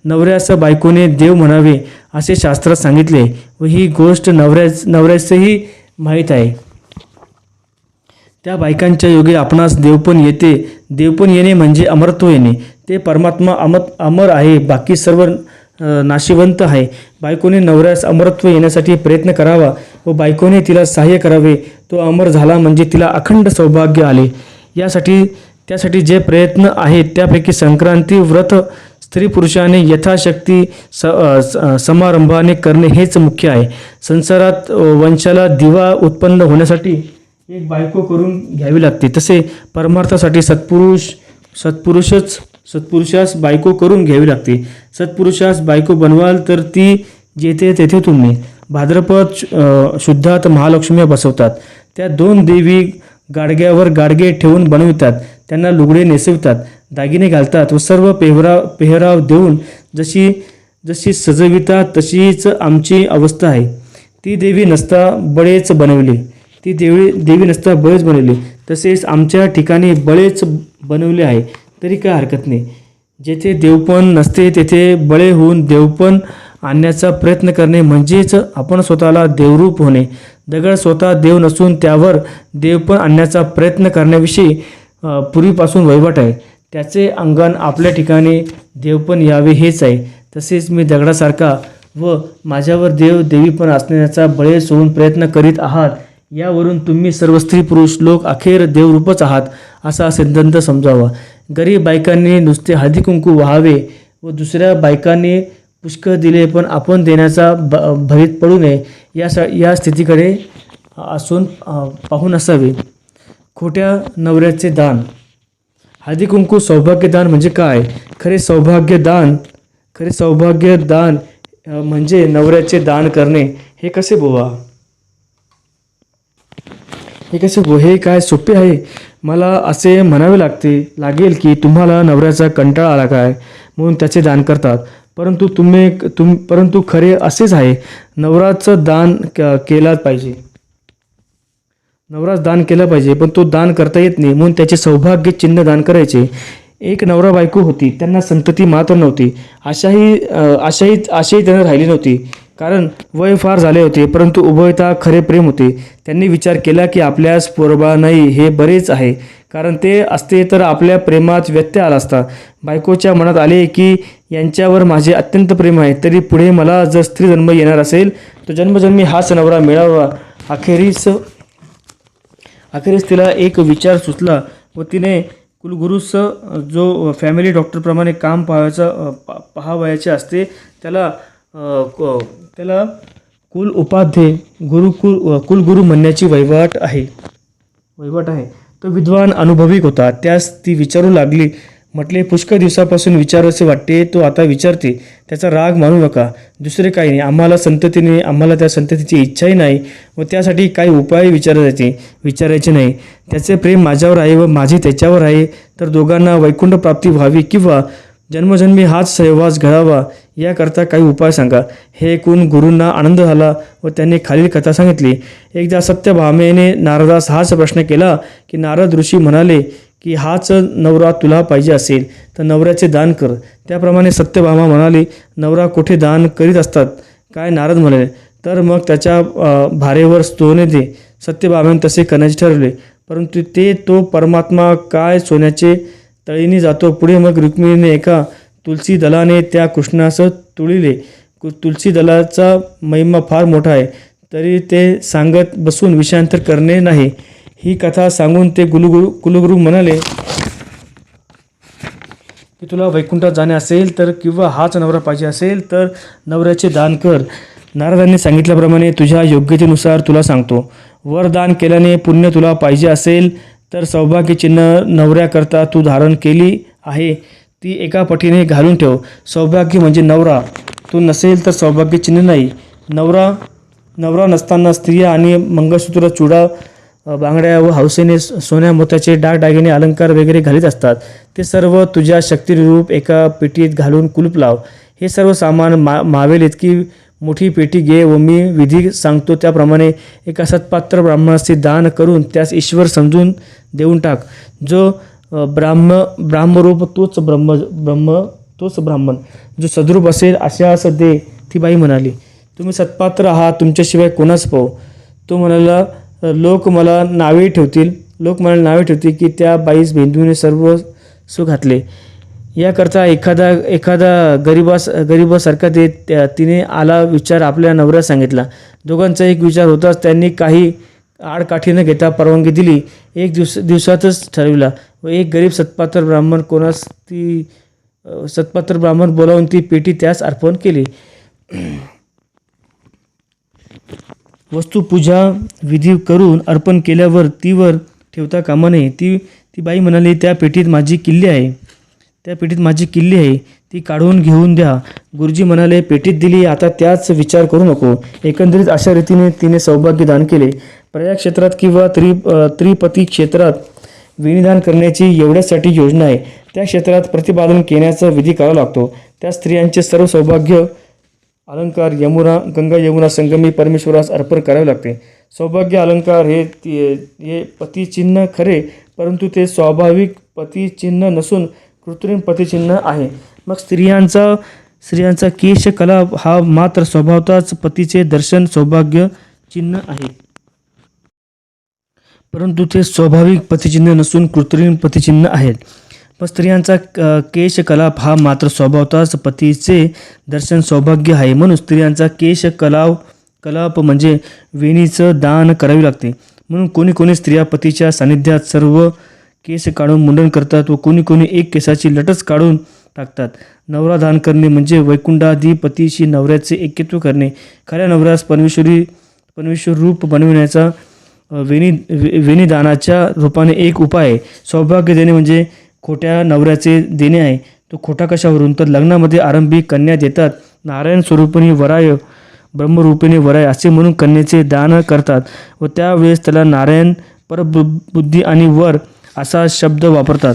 नवऱ्यास बायकोने देव म्हणावे असे शास्त्रात सांगितले व ही गोष्ट नवऱ्यासही माहीत आहे. त्या बायकांच्या योगे आपणास देवपण येते. देवपण येणे म्हणजे अमरत्व येणे. ते परमात्मा अमर आहे, बाकी सर्व नाशिवंत आहे. बायकोने नवऱ्यास अमरत्व येण्यासाठी प्रयत्न करावा व बायकोने तिला सहाय्य करावे. तो अमर झाला म्हणजे तिला अखंड सौभाग्य आले. त्यासाठी जे प्रयत्न आहेत त्यापैकी संक्रांती व्रत स्त्री पुरुषाने यथाशक्ती समारंभाने करणे हेच मुख्य आहे. संसारात वंशाला दिवा उत्पन्न होण्यासाठी एक बायको करून घ्यावी लागते. तसे परमार्थासाठी सत्पुरुषास बायको करून घ्यावी लागते. सत्पुरुषास बायको बनवाल तर ती जेथे तेथे तुम्ही. भाद्रपद शुद्धात महालक्ष्मी बसवतात. त्या 2 देवी गाडग्यावर गाडगे ठेवून बनवितात. त्यांना लुगडे नेसवितात, दागिने घालतात व सर्व पेहराव देऊन जशी सजवितात तशीच आमची अवस्था आहे. ती देवी नसता बळेच बनवली. तसेच आमच्या ठिकाणी बळेच बनवले आहे तरी काय हरकत नाही. जेथे देवपण नसते तेथे बळे होऊन देवपण आणण्याचा प्रयत्न करणे म्हणजेच आपण स्वतःला देवरूप होणे. दगड स्वतः देव नसून त्यावर देवपण आणण्याचा प्रयत्न करण्याविषयी पूर्वीपासून वहिवाट आहे. त्याचे अंगण आपल्या ठिकाणी देवपण यावे हेच आहे. तसेच मी दगडासारखा व माझ्यावर देव देवीपण असण्याचा बळे सोडून प्रयत्न करीत आहात. यावरून तुम्ही सर्व स्त्री पुरुष लोक अखेर देवरूपच आहात असा सिद्धांत समजावा. गरीब बायकांनी नुसते हळदी कुंकू व्हावे व दुसऱ्या बायकांनी पुष्कळ दिले पण आपण देण्याचा भरीत पडू नये या स्थितीकडे असून पाहून असावे. खोट्या नवऱ्याचे दान. हळदी कुंकू सौभाग्यदान म्हणजे काय? खरे सौभाग्यदान म्हणजे नवऱ्याचे दान करणे. हे कसे बुवा? हे काय सोपे आहे? मला असे म्हणावे लागेल की तुम्हाला नवऱ्याचा कंटाळा आला काय म्हणून त्याचे दान करतात. परंतु खरे असेच आहे. नवराच दान केला पाहिजे पण तो दान करता येत नाही म्हणून त्याचे सौभाग्य चिन्ह दान करायचे. एक नवरा बायको होती, त्यांना संतती मात्र नव्हती. आशाही त्यांना राहिली नव्हती, कारण वय फार झाले होते. परंतु उभयता खरे प्रेम होते. त्यांनी विचार केला की आपल्यास पोरबा नाही हे बरेच आहे, कारण ते असते तर आपल्या प्रेमात व्यत्यय आला असता. बायकोच्या मनात आले की यांच्यावर माझे अत्यंत प्रेम आहे, तरी पुढे मला जर स्त्री जन्म येणार असेल तर जन्मजन्मी हाच नवरा मिळावा. अखेरीस तिला एक विचार सुचला व तिने कुलगुरूस जो फॅमिली डॉक्टरप्रमाणे काम पाहावयाचे असते त्याला कुल उपाध्ये कुलगुरू म्हणण्याची वहिवाट आहे. तो विद्वान अनुभविक होता. त्यास ती विचारू लागली. म्हटले, पुष्कळ दिवसापासून विचारायचे वाटते, तो आता विचारते. त्याचा राग मानू नका. दुसरे काही नाही. आम्हाला त्या संततीची इच्छाही नाही व त्यासाठी काही उपाय विचारायचे नाही. त्याचे प्रेम माझ्यावर आहे व माझे त्याच्यावर आहे, तर दोघांना वैकुंठ प्राप्ती व्हावी किंवा जन्मजन्मी हाच सहवास घडावा याकरता काही उपाय सांगा. हे ऐकून गुरूंना आनंद झाला व त्यांनी खालील कथा सांगितली. एकदा सत्यभामेने नारदास हाच प्रश्न केला की नारद ऋषी म्हणाले की हाच नवरा तुला पाहिजे असेल तर नवऱ्याचे दान कर. त्याप्रमाणे सत्यभामा म्हणाली, नवरा कुठे दान करीत असतात काय? नारद म्हणाले, तर मग त्याच्या भारेवर सोने दे. सत्यभामेने तसे करण्याचे ठरवले. परंतु तो परमात्मा काय सोन्याचे तळीने जातो. पुढे मग रुक्मिणीने एका तुलसी दलाने त्या कृष्णास तुळिले. तुलसी दलाचा महिमा फार मोठा आहे, तरी ते सांगत बसून विषयांतर करणे नाही. ही कथा सांगून ते कुलगुरू म्हणाले की तुला वैकुंठात जाणे असेल तर किंवा हाच नवरा पाहिजे असेल तर नवऱ्याचे दान कर. नारदांनी सांगितल्याप्रमाणे तुझ्या योग्यतेनुसार तुला सांगतो. वरदान केल्याने पुण्य तुला पाहिजे असेल तर सौभाग्य चिन्ह नवऱ्याकरता तू धारण केली आहे ती एका पटीने घालून ठेव. सौभाग्य म्हणजे नवरा. तो नसेल तर सौभाग्य चिन्ह नाही. नवरा नसताना स्त्रिया आणि मंगळसूत्र, चुडा, बांगड्या व हौसेने सोन्या मोत्याचे दागदागिने, अलंकार वगैरे घालीत असतात. ते सर्व तुझ्या शक्तिरूप एका पेटीत घालून कुलूप लाव. हे सर्व सामान मावेल इतकी मोठी पेटी घे व मी विधी सांगतो त्याप्रमाणे एका सत्पात्र ब्राह्मणाचे दान करून त्यास ईश्वर समजून देऊन टाक. जो ब्राह्मरूप तोच ब्राह्मण, जो सद्रूप असेल अशास दे. ती बाई म्हणाली, तुम्ही सत्पात्र आहात, तुमच्याशिवाय कोणाच पाहू. तो म्हणाला, लोक मला नावे ठेवतील की त्या बाईस बिंदूने सर्व सुख घातले. याकरता एखादा गरीबासारखा तिने आला विचार आपल्या नवऱ्यास सांगितला. दोघांचा एक विचार होताच त्यांनी काही आडकाठी न घेता परवानगी दिली. एक दिवसातच ठरविला व एक गरीब सत्पात्र ब्राह्मण बोलावून ती पेटी त्यास अर्पण केली. वस्तू पूजा विधी करून अर्पण केल्यावर तीवर ठेवता कामा नये. ती बाई म्हणाली, त्या पेटीत माझी किल्ली आहे, ती काढून घेऊन द्या. गुरुजी म्हणाले, पेटीत दिली, आता त्याच विचार करू नको. एकंदरीत अशा रीतीने तिने सौभाग्य दान केले. प्रयाग क्षेत्रात किंवा त्रिपती क्षेत्रात विणीदान करण्याची एवढ्यासाठी योजना आहे. त्या क्षेत्रात प्रतिपादन केल्याचा विधी करावा लागतो. त्या स्त्रियांचे सर्व सौभाग्य अलंकार गंगा यमुना संगमी परमेश्वरास अर्पण करावे लागते. सौभाग्य अलंकार हे पतिचिन्ह खरे, परंतु ते स्वाभाविक पतिचिन्ह नसून कृत्रिम पतिचिन्ह आहे. मग स्त्रियांचा केशकलाप हा मात्र स्वभावतःच पतीचे दर्शन सौभाग्य चिन्ह आहे. परंतु ते स्वाभाविक पतिचिन्ह नसून कृत्रिम पतिचिन्ह आहेत. पण स्त्रियांचा केशकलाप हा मात्र स्वभावतःच पतीचे दर्शन सौभाग्य आहे. म्हणून स्त्रियांचा कलाप म्हणजे वेणीचं दान करावे लागते. म्हणून कोणी स्त्रिया पतीच्या सानिध्यात सर्व केस काढून मुंडन करतात व कोणी एक केसाची लटच काढून टाकतात. नवरा दान करणे म्हणजे वैकुंठादी पतीशी नवऱ्याचे ऐक्यत्व करणे. खऱ्या नवऱ्यास परमेश्वर रूप बनविण्याचा वेणीदानाच्या रूपाने एक उपाय आहे. सौभाग्य देणे म्हणजे खोट्या नवऱ्याचे देणे आहे. तो खोटा कशावरून? तर लग्नामध्ये आरंभी कन्या देतात. नारायण स्वरूपिणी वराय, ब्रह्मरूपिणी वराय असे म्हणून कन्येचे दान करतात व त्यावेळेस त्याला नारायण, परबुद्धी आणि वर असा शब्द वापरतात.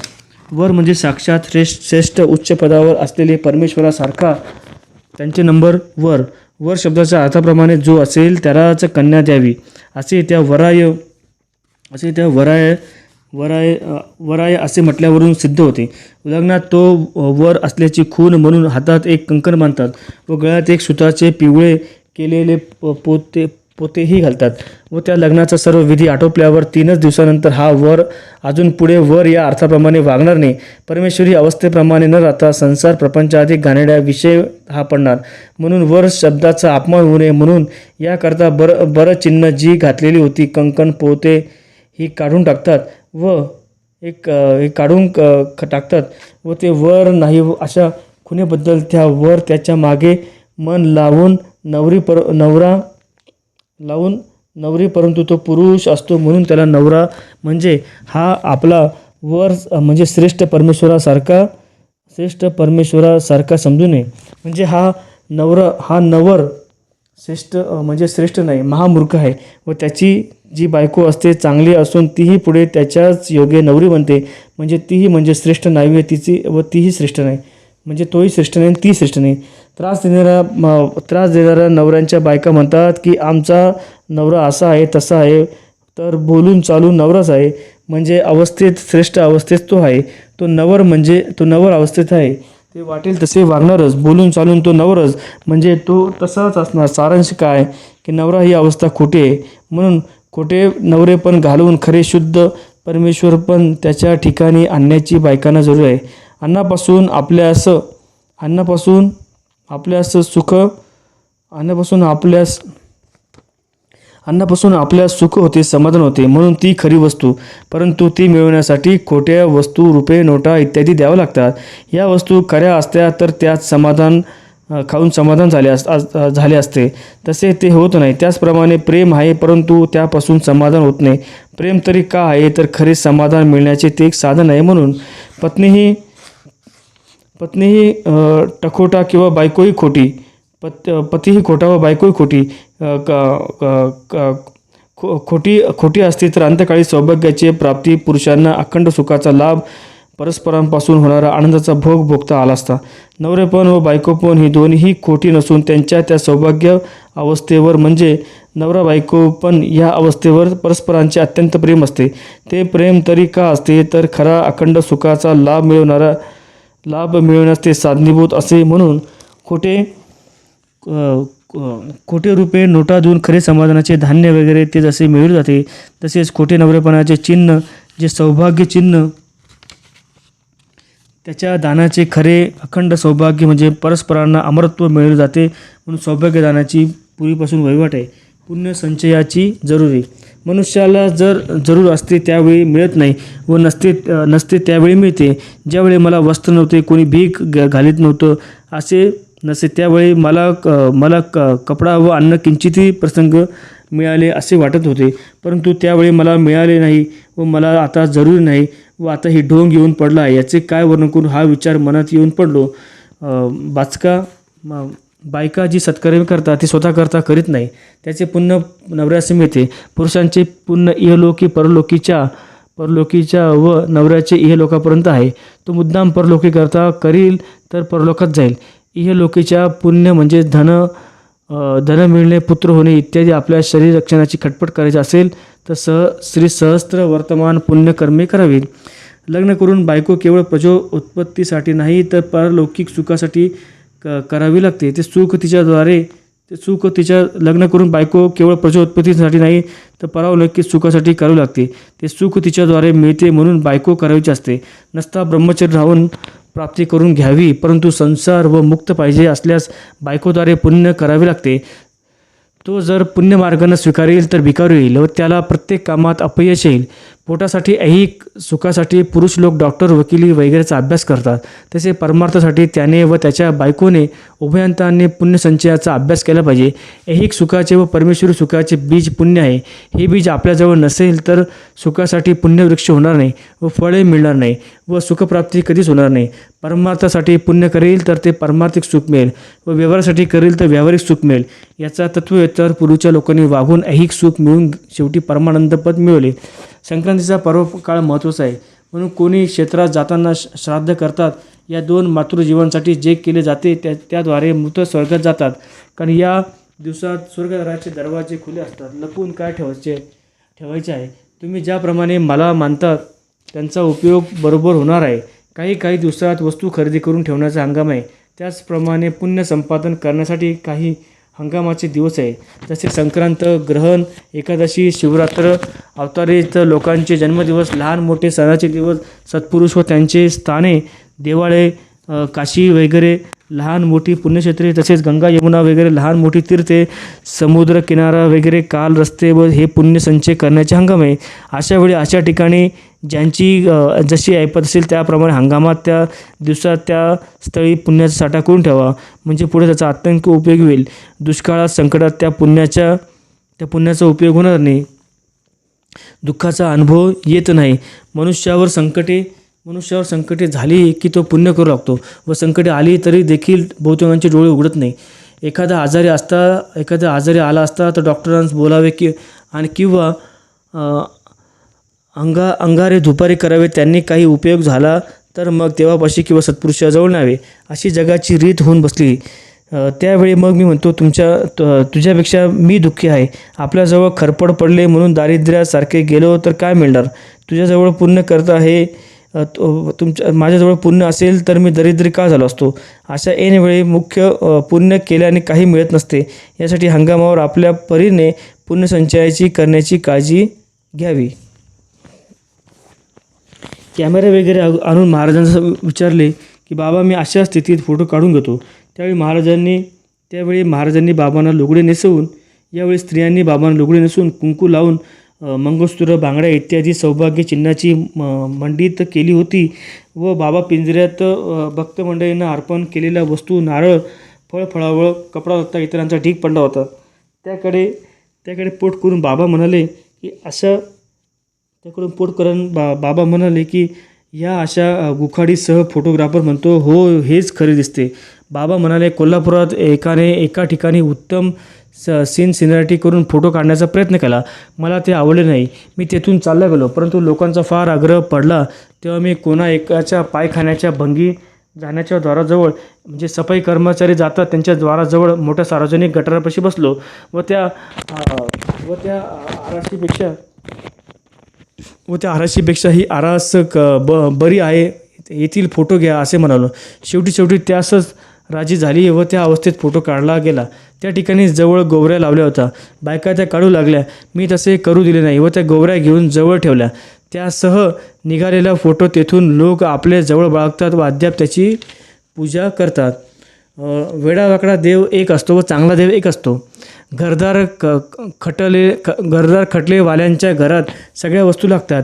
वर म्हणजे साक्षात श्रेष्ठ उच्च पदावर असलेले परमेश्वरासारखा त्यांचे नंबर वर. वर शब्दाच्या अर्थाप्रमाणे जो असेल त्यालाच कन्या द्यावी असे त्या वराय असे म्हटल्यावरून सिद्ध होते. लग्नात तो वर असल्याची खूण म्हणून हातात एक कंकण बांधतात व गळ्यात एक सुताचे पिवळे केलेले पोतेही घालतात व त्या लग्नाचा सर्व विधी आटोपल्यावर 3च दिवसानंतर हा वर अजून पुढे वर या अर्थाप्रमाणे वागणार नाही. परमेश्वरी अवस्थेप्रमाणे न राहता संसार प्रपंचाधिक घाणेरड्या विषय हा पडणार. म्हणून वर शब्दाचा अपमान होऊ नये म्हणून याकरता बर चिन्ह जी घातलेली होती कंकण पोते ही काढून टाकतात व टाकतात व ते वर नाही अशा खुणेबद्दल त्या वर त्याच्या मागे मन लावून नवरी परंतु तो पुरुष असतो म्हणून त्याला नवरा म्हणजे हा आपला वर म्हणजे श्रेष्ठ परमेश्वरासारखा समजू नये. म्हणजे हा नवर श्रेष्ठ म्हणजे श्रेष्ठ नाही, महामूर्ख आहे व त्याची जी बायको असते चांगली असून तीही पुढे त्याच्याच योग्य नवरी बनते. म्हणजे तीही म्हणजे श्रेष्ठ नाही व तीही श्रेष्ठ नाही. म्हणजे तोही श्रेष्ठ नाही ती श्रेष्ठ नाही. त्रास देणाऱ्या नवऱ्यांच्या बायका म्हणतात की आमचा नवरा असा आहे तसा आहे, तर बोलून चालून नवराच आहे. म्हणजे अवस्थेत श्रेष्ठ अवस्थेत तो आहे. तो नवर अवस्थेत आहे. ते वाटेल तसे वागणारच, बोलून चालून तो नवरच म्हणजे तो तसाच असणार. सारांश काय की नवरा ही अवस्था खोटी आहे. म्हणून खोटे नवरे पण घालवून खरे शुद्ध परमेश्वर पण त्याच्या ठिकाणी आणण्याची बायकांना जरूर आहे. अन्नापासून आपल्यास सुख होते, समाधान होते म्हणून ती खरी वस्तू. परंतु ती मिळवण्यासाठी खोट्या वस्तू रुपये, नोटा इत्यादी द्यावं लागतात. या वस्तू खऱ्या असत्या तर त्यात खाऊन समाधान झाले असते. तसे ते होत नाही. त्याचप्रमाणे प्रेम आहे परंतु त्यापासून समाधान होत नाही. प्रेम तरी का आहे तर खरे समाधान मिळण्याचे ते एक साधन आहे. म्हणून पत्नीही टखोटा किंवा बायकोही खोटी, पतीही खोटा व बायकोही खोटी असते तर अंतकाळी सौभाग्याची प्राप्ती, पुरुषांना अखंड सुखाचा लाभ, परस्परांपासून होणारा आनंदाचा भोग भोगता आला असता. नवरेपण व बायकोपण ही दोन्ही खोटी नसून त्यांच्या त्या सौभाग्य अवस्थेवर म्हणजे नवरा बायको पण या अवस्थेवर परस्परांचे अत्यंत प्रेम असते. ते प्रेम तरी का असते तर खरा अखंड सुखाचा लाभ मिळवण्यास ते साधनीभूत असे. म्हणून खोटे रुपये, नोटा देऊन खरे समाधानाचे धान्य वगैरे ते जसे मिळवले जाते तसेच खोटे नवरेपणाचे चिन्ह जे सौभाग्य चिन्ह त्याच्या दानाचे खरे अखंड सौभाग्य म्हणजे परस्परांना अमरत्व मिळवले जाते. म्हणून सौभाग्य दानाची पूर्वीपासून वहिवाट आहे. पुण्य संचयाची जरुरी मनुष्याला जरूर असते त्यावेळी मिळत नाही व नसते त्यावेळी मिळते. ज्यावेळी मला वस्त्र नव्हते, कोणी भीक घालीत नव्हतं असे नसे त्यावेळी मला कपडा व अन्न किंचितही प्रसंग मिळाले असे वाटत होते. परंतु त्यावेळी मला मिळाले नाही व मला आता जरुरी नाही व आता ही ढोंग येऊन पडला आहे याचे काय वर्णन करून हा विचार मनात येऊन पडलो. बायका जी सत्कर्म करतात ती स्वतः करता करीत नाही, त्याचे पुण्य नवऱ्यास मिळते. पुरुषांचे पुण्य इहलोकी परलोकीच्या व नवऱ्याचे इहलोकापर्यंत आहे. तो मुद्दाम परलोकी करता करील तर परलोकात जाईल. इहलोकीच्या पुण्य म्हणजे धन मिळणे, पुत्र होणे इत्यादी. आपल्या शरीर रक्षणाची खटपट करायची असेल तर श्री सहस्त्र वर्तमान पुण्यकर्मे करावी. लग्न करून बायको केवळ उत्पत्तीसाठी नाही तर परलौकिक सुखासाठी करावी लागते. ते सुख तिच्या लग्न करून बायको केवळ उत्पत्तीसाठी नाही तर परलौकिक सुखासाठी करावी लागते. ते सुख तिच्याद्वारे मिळते म्हणून बायको करावीची असते. नसता ब्रह्मचर्य राहून प्राप्ती करून घ्यावी, परंतु संसार व मुक्त पाहिजे असल्यास बायकोद्वारे पुण्य करावे लागते. तो जर पुण्यमार्गानं स्वीकारेल तर भिकारी होईल व त्याला प्रत्येक कामात अपयश येईल. पोटासाठी ऐहिक सुखासाठी पुरुष लोक डॉक्टर, वकिली वगैरेचा अभ्यास करतात. तसे परमार्थासाठी त्याने व त्याच्या बायकोने उभयंतांनी पुण्यसंचयाचा अभ्यास केला पाहिजे. ऐहिक सुखाचे व परमेश्वरी सुखाचे बीज पुण्य आहे. हे बीज आपल्याजवळ नसेल तर सुखासाठी पुण्यवृक्ष होणार नाही व फळे मिळणार नाही व सुखप्राप्ती कधीच होणार नाही. परमार्थासाठी पुण्य करेल तर ते पारमार्थिक सुख मिळेल व व्यवहारासाठी करेल तर व्यावहारिक सुख मिळेल. याचा तत्ववेत्तर पूर्वीच्या लोकांनी वागून ऐहिक सुख मिळून शेवटी परमानंद पद मिळवले. संक्रांतीचा पर्वकाळ महत्त्वाचा आहे म्हणून कोणी क्षेत्रात जाताना श्राद्ध करतात. या 2 मातृजीवांसाठी जे केले जाते त्याद्वारे मृत स्वर्गात जातात. कारण या दिवसात स्वर्गद्वाराचे दरवाजे खुले असतात. लपून काय ठेवायचे आहे. तुम्ही ज्याप्रमाणे मला मानतात त्यांचा उपयोग बरोबर होणार आहे. काही दिवसात वस्तू खरेदी करून ठेवण्याचा हंगाम आहे. त्याचप्रमाणे पुण्य संपादन करण्यासाठी काही हंगामाचे दिवस आहे. जसे संक्रांत, ग्रहण, एकादशी, शिवरात्र, अवतारित लोकांचे जन्मदिवस, लहान मोठे सणाचे दिवस, सत्पुरुष व त्यांचे स्थाने, देवाळे, काशी वगैरे लहान मोठी पुण्यक्षेत्रे, तसेच गंगा यमुना वगैरे लहान मोठी तीर्थे, समुद्र किनारा वगैरे काल रस्ते व हे पुण्यसंचय करण्याचे हंगाम आहे. अशा वेळी अशा ठिकाणी ज्यांची जशी ऐपत असेल त्याप्रमाणे हंगामात त्या दिवसात त्या स्थळी पुण्याचा साठा करून ठेवा, म्हणजे पुढे त्याचा अत्यंत उपयोग होईल. दुष्काळात संकटात त्या पुण्याचा उपयोग होणार नाही. दुःखाचा अनुभव येत नाही. मनुष्यावर संकटे झाली की तो पुण्य करू लागतो व संकटे आली तरी देखील बहुतेकांचे डोळे उघडत नाही. एखादा आजारी आला असता तर डॉक्टरांस बोलावे किंवा अंगारे दुपारी करावे. त्यांनी काही उपयोग झाला तर मग देवापाशी किंवा सत्पुरुषाजवळ न्यावे. अशी जगाची रीत होऊन बसली. त्यावेळी मग मी म्हणतो तुझ्यापेक्षा मी दुःखी आहे. आपल्याजवळ खरपड पडले म्हणून दारिद्र्यासारखे गेलो तर काय मिळणार. तुझ्याजवळ पुण्य करता आहे माझ्याजवळ पुण्य असेल तर मी दरिद्री का झालो असतो. अशा ऐनवेळी मुख्य पुण्य केल्याने काही मिळत नसते. यासाठी हंगामावर आपल्या परीने पुण्यसंचयाची करण्याची काळजी घ्यावी. कॅमेरा वगैरे आणून महाराजांना विचारले की बाबा मी अशा स्थितीत फोटो काढून घेतो. त्यावेळी महाराजांनी बाबांना लुगडे नेसवून, यावेळी स्त्रियांनी बाबांना लुगडे नेसवून कुंकू लावून मंगळसूत्र, बांगड्या इत्यादी सौभाग्य चिन्हाची मंडित केली होती व बाबा पिंजऱ्यात भक्त मंडळींना अर्पण केलेल्या वस्तू, नारळ, फळावळ, कपडा लत्ता इतरांचा ढीग पडला होता. त्याकडे पोट करून बाबा म्हणाले की या अशा गुखाडीसह फोटोग्राफर म्हणतो हो हेच खरे दिसते. बाबा म्हणाले कोल्हापुरात एका ठिकाणी उत्तम सिनॅरिटी करून फोटो काढण्याचा प्रयत्न केला. मला ते आवडले नाही. मी तेथून चालला गेलो. परंतु लोकांचा फार आग्रह पडला तेव्हा मी कोणा एकाच्या पायखान्याच्या भंगी जाण्याच्या द्वाराजवळ, म्हणजे सफाई कर्मचारी जातात त्यांच्या द्वाराजवळ मोठ्या सार्वजनिक गटारापाशी बसलो व त्या आराशीपेक्षा ही आरास बरी आहे, येथील फोटो घ्या असे म्हणालो. शेवटी त्यासच राजी झाली व त्या अवस्थेत फोटो काढला गेला. त्या ठिकाणी जवळ गोवऱ्या लावल्या होत्या. बायका त्या काढू लागल्या. मी तसे करू दिले नाही व त्या गोवऱ्या घेऊन जवळ ठेवल्या. त्यासह निघालेला फोटो तेथून लोक आपले जवळ बाळगतात व अद्याप त्याची पूजा करतात. वेडावाकडा देव एक असतो व चांगला देव एक असतो. घरदार खटलेवाल्यांच्या घरात सगळ्या वस्तू लागतात.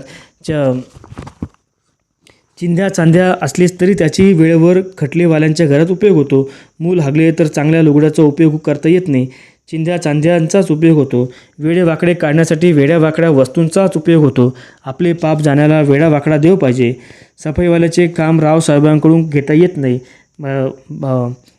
चिंध्या चांद्या असलीच तरी त्याची वेळेवर खटलेवाल्यांच्या घरात उपयोग होतो. मूल हागले तर चांगल्या लुगड्याचा उपयोग करता येत नाही. चिंध्या चांद्यांचाच उपयोग होतो. वेडे वाकडे काढण्यासाठी वेड्या वाकड्या वस्तूंचाच उपयोग होतो. आपले पाप जाण्याला वेडा वाकडा देव पाहिजे. सफाईवाल्याचे काम रावसाहेबांकडून घेता येत नाही.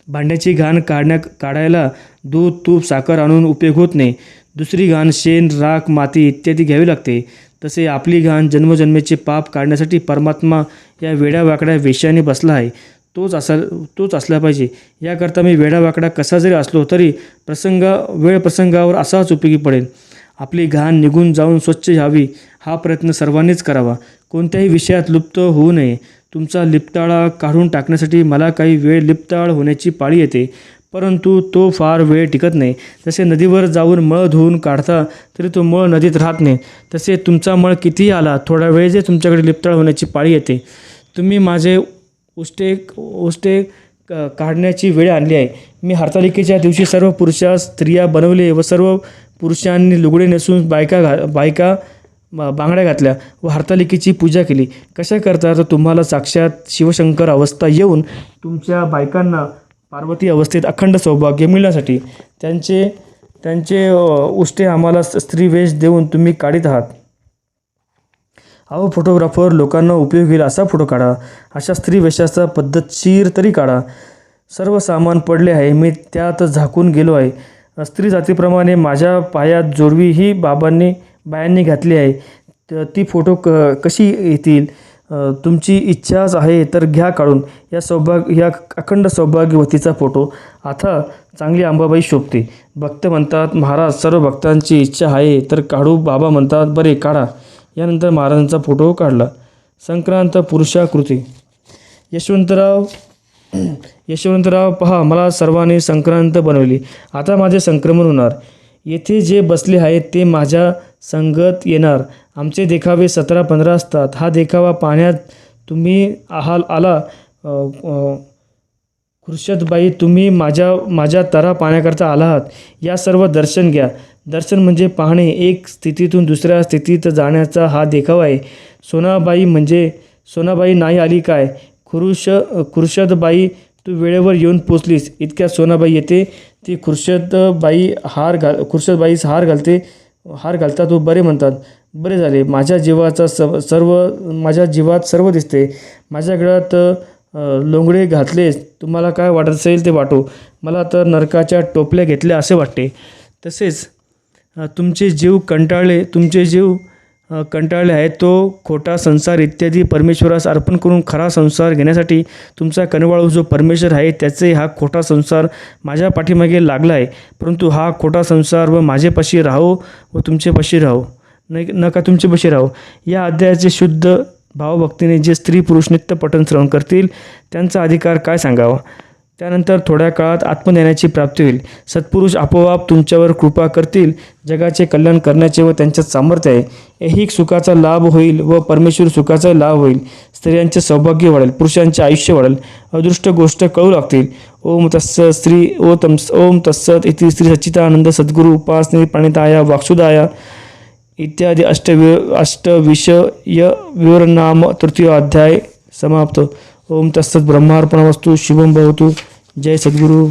भांड्याची घाण काढायला दूध, तूप, साखर आणून उपयोग होत नाही. दुसरी घाण शेण, राख, माती इत्यादी घ्यावी लागते. तसे आपली घाण जन्मजन्मेचे पाप काढण्यासाठी परमात्मा या वेड्यावाकड्या वेशाने बसला आहे. तोच असला पाहिजे. याकरता मी वेडावाकडा कसा जरी असलो तरी वेळ प्रसंगावर असाच उपयोगी पडेल. आपली घाण निघून जाऊन स्वच्छ व्हावी हा प्रयत्न सर्वांनीच करावा. कोणत्याही विषयात लुप्त होऊ नये. तुमचा लिप्ताळा काढून टाकण्यासाठी मला काही वेळ लिप्ताळ होण्याची पाळी येते, परंतु तो फार वेळ टिकत नाही. जसे नदीवर जाऊन मळ धुवून काढता तरी तो मळ नदीत राहत नाही, तसे तुमचा मळ कितीही आला थोडा वेळ जे तुमच्याकडे लिप्ताळ होण्याची पाळी येते. तुम्ही माझे उष्टे काढण्याची वेळ आणली आहे. मी हरतालिकेच्या दिवशी सर्व पुरुषास स्त्रिया बनवले व सर्व पुरुषांनी लुगडे नेसून बायका बांगड्या घातल्या व हरतालिकेची पूजा केली. कशा करता तर तुम्हाला साक्षात शिवशंकर अवस्था येऊन तुमच्या बायकांना पार्वती अवस्थेत अखंड सौभाग्य मिळण्यासाठी त्यांचे उष्टे आम्हाला स्त्रीवेश देऊन तुम्ही काढीत आहात. अहो फोटोग्राफर, लोकांना उपयोग येईल असा फोटो काढा. अशा स्त्रीवेशाचा पद्धतशीर तरी काढा. सर्व सामान पडले आहे, मी त्यात झाकून गेलो आहे. स्त्री जातीप्रमाणे माझ्या पायात जोडवी ही बायांनी घातली आहे. ती फोटो कशी येतील? तुमची इच्छाच आहे तर घ्या काढून या अखंड सौभाग्यवतीचा फोटो. आता चांगली अंबाबाई शोभते. भक्त म्हणतात, महाराज सर्व भक्तांची इच्छा आहे तर काढू. बाबा म्हणतात, बरे काढा. यानंतर महाराजांचा फोटो काढला. संक्रांत पुरुषाकृती. यशवंतराव पहा, मला सर्वांनी संक्रांत बनवली. आता माझे संक्रमण होणार. येथे जे बसले आहेत ते माझ्या संगत येणार. आमचे देखावे 17-15 असतात. हा देखावा पाहण्यात तुम्ही आला. खुर्शदबाई, तुम्ही माझ्या तरा पाहण्याकरता आला आहात. या सर्व दर्शन घ्या. दर्शन म्हणजे पाहणे. एक स्थितीतून दुसऱ्या स्थितीत जाण्याचा हा देखावा आहे. सोनाबाई नाही आली काय? खुर्शदबाई, तू वेळेवर येऊन पोचलीस. इतक्यात सोनाबाई येते. ती खुर्शदबाई हार घालतात व बरे म्हणतात. बरे झाले. माझ्या जीवात सर्व दिसते. माझ्या गळ्यात लोंगडे घातलेस. तुम्हाला काय वाटत असेल ते वाटो. मला तर नरकाच्या टोपल्या घेतल्या असे वाटते. तसेच तुमचे जीव कंटाळले आहेत. तो खोटा संसार इत्यादी परमेश्वरास अर्पण करून खरा संसार घेण्यासाठी तुमचा कनवाळू जो परमेश्वर आहे त्याचे हा खोटा संसार माझ्या पाठीमागे लागला आहे. परंतु हा खोटा संसार व माझेपाशी राहो व तुमचेपाशी राहो, नका तुमचेपाशी राहो. या अध्यायाचे शुद्ध भावभक्तीने जे स्त्री पुरुष नित्य पठण श्रवण करतील त्यांचा अधिकार काय सांगावा. त्यानंतर थोड्या काळात आत्मज्ञानाची प्राप्ती होईल. सत्पुरुष आपोआप तुमच्यावर कृपा करतील. जगाचे कल्याण करण्याचे व त्यांच्यात सामर्थ्य आहे. ऐहिक सुखाचा लाभ होईल व परमेश्वर सुखाचा लाभ होईल. स्त्रियांचे सौभाग्य वाढेल, पुरुषांचे आयुष्य वाढेल. अदृष्ट गोष्ट कळू लागतील. ओम तत्सत इति श्री सच्चिदानंद सद्गुरु उपासने प्रणिताय वाक्सुदाय इत्यादी अष्टविषय विवरणाम तृतीय अध्याय समाप्त. ओम तत्सत. ब्रह्मार्पणमस्तु. शुभम भवतु. जय सद्गुरु.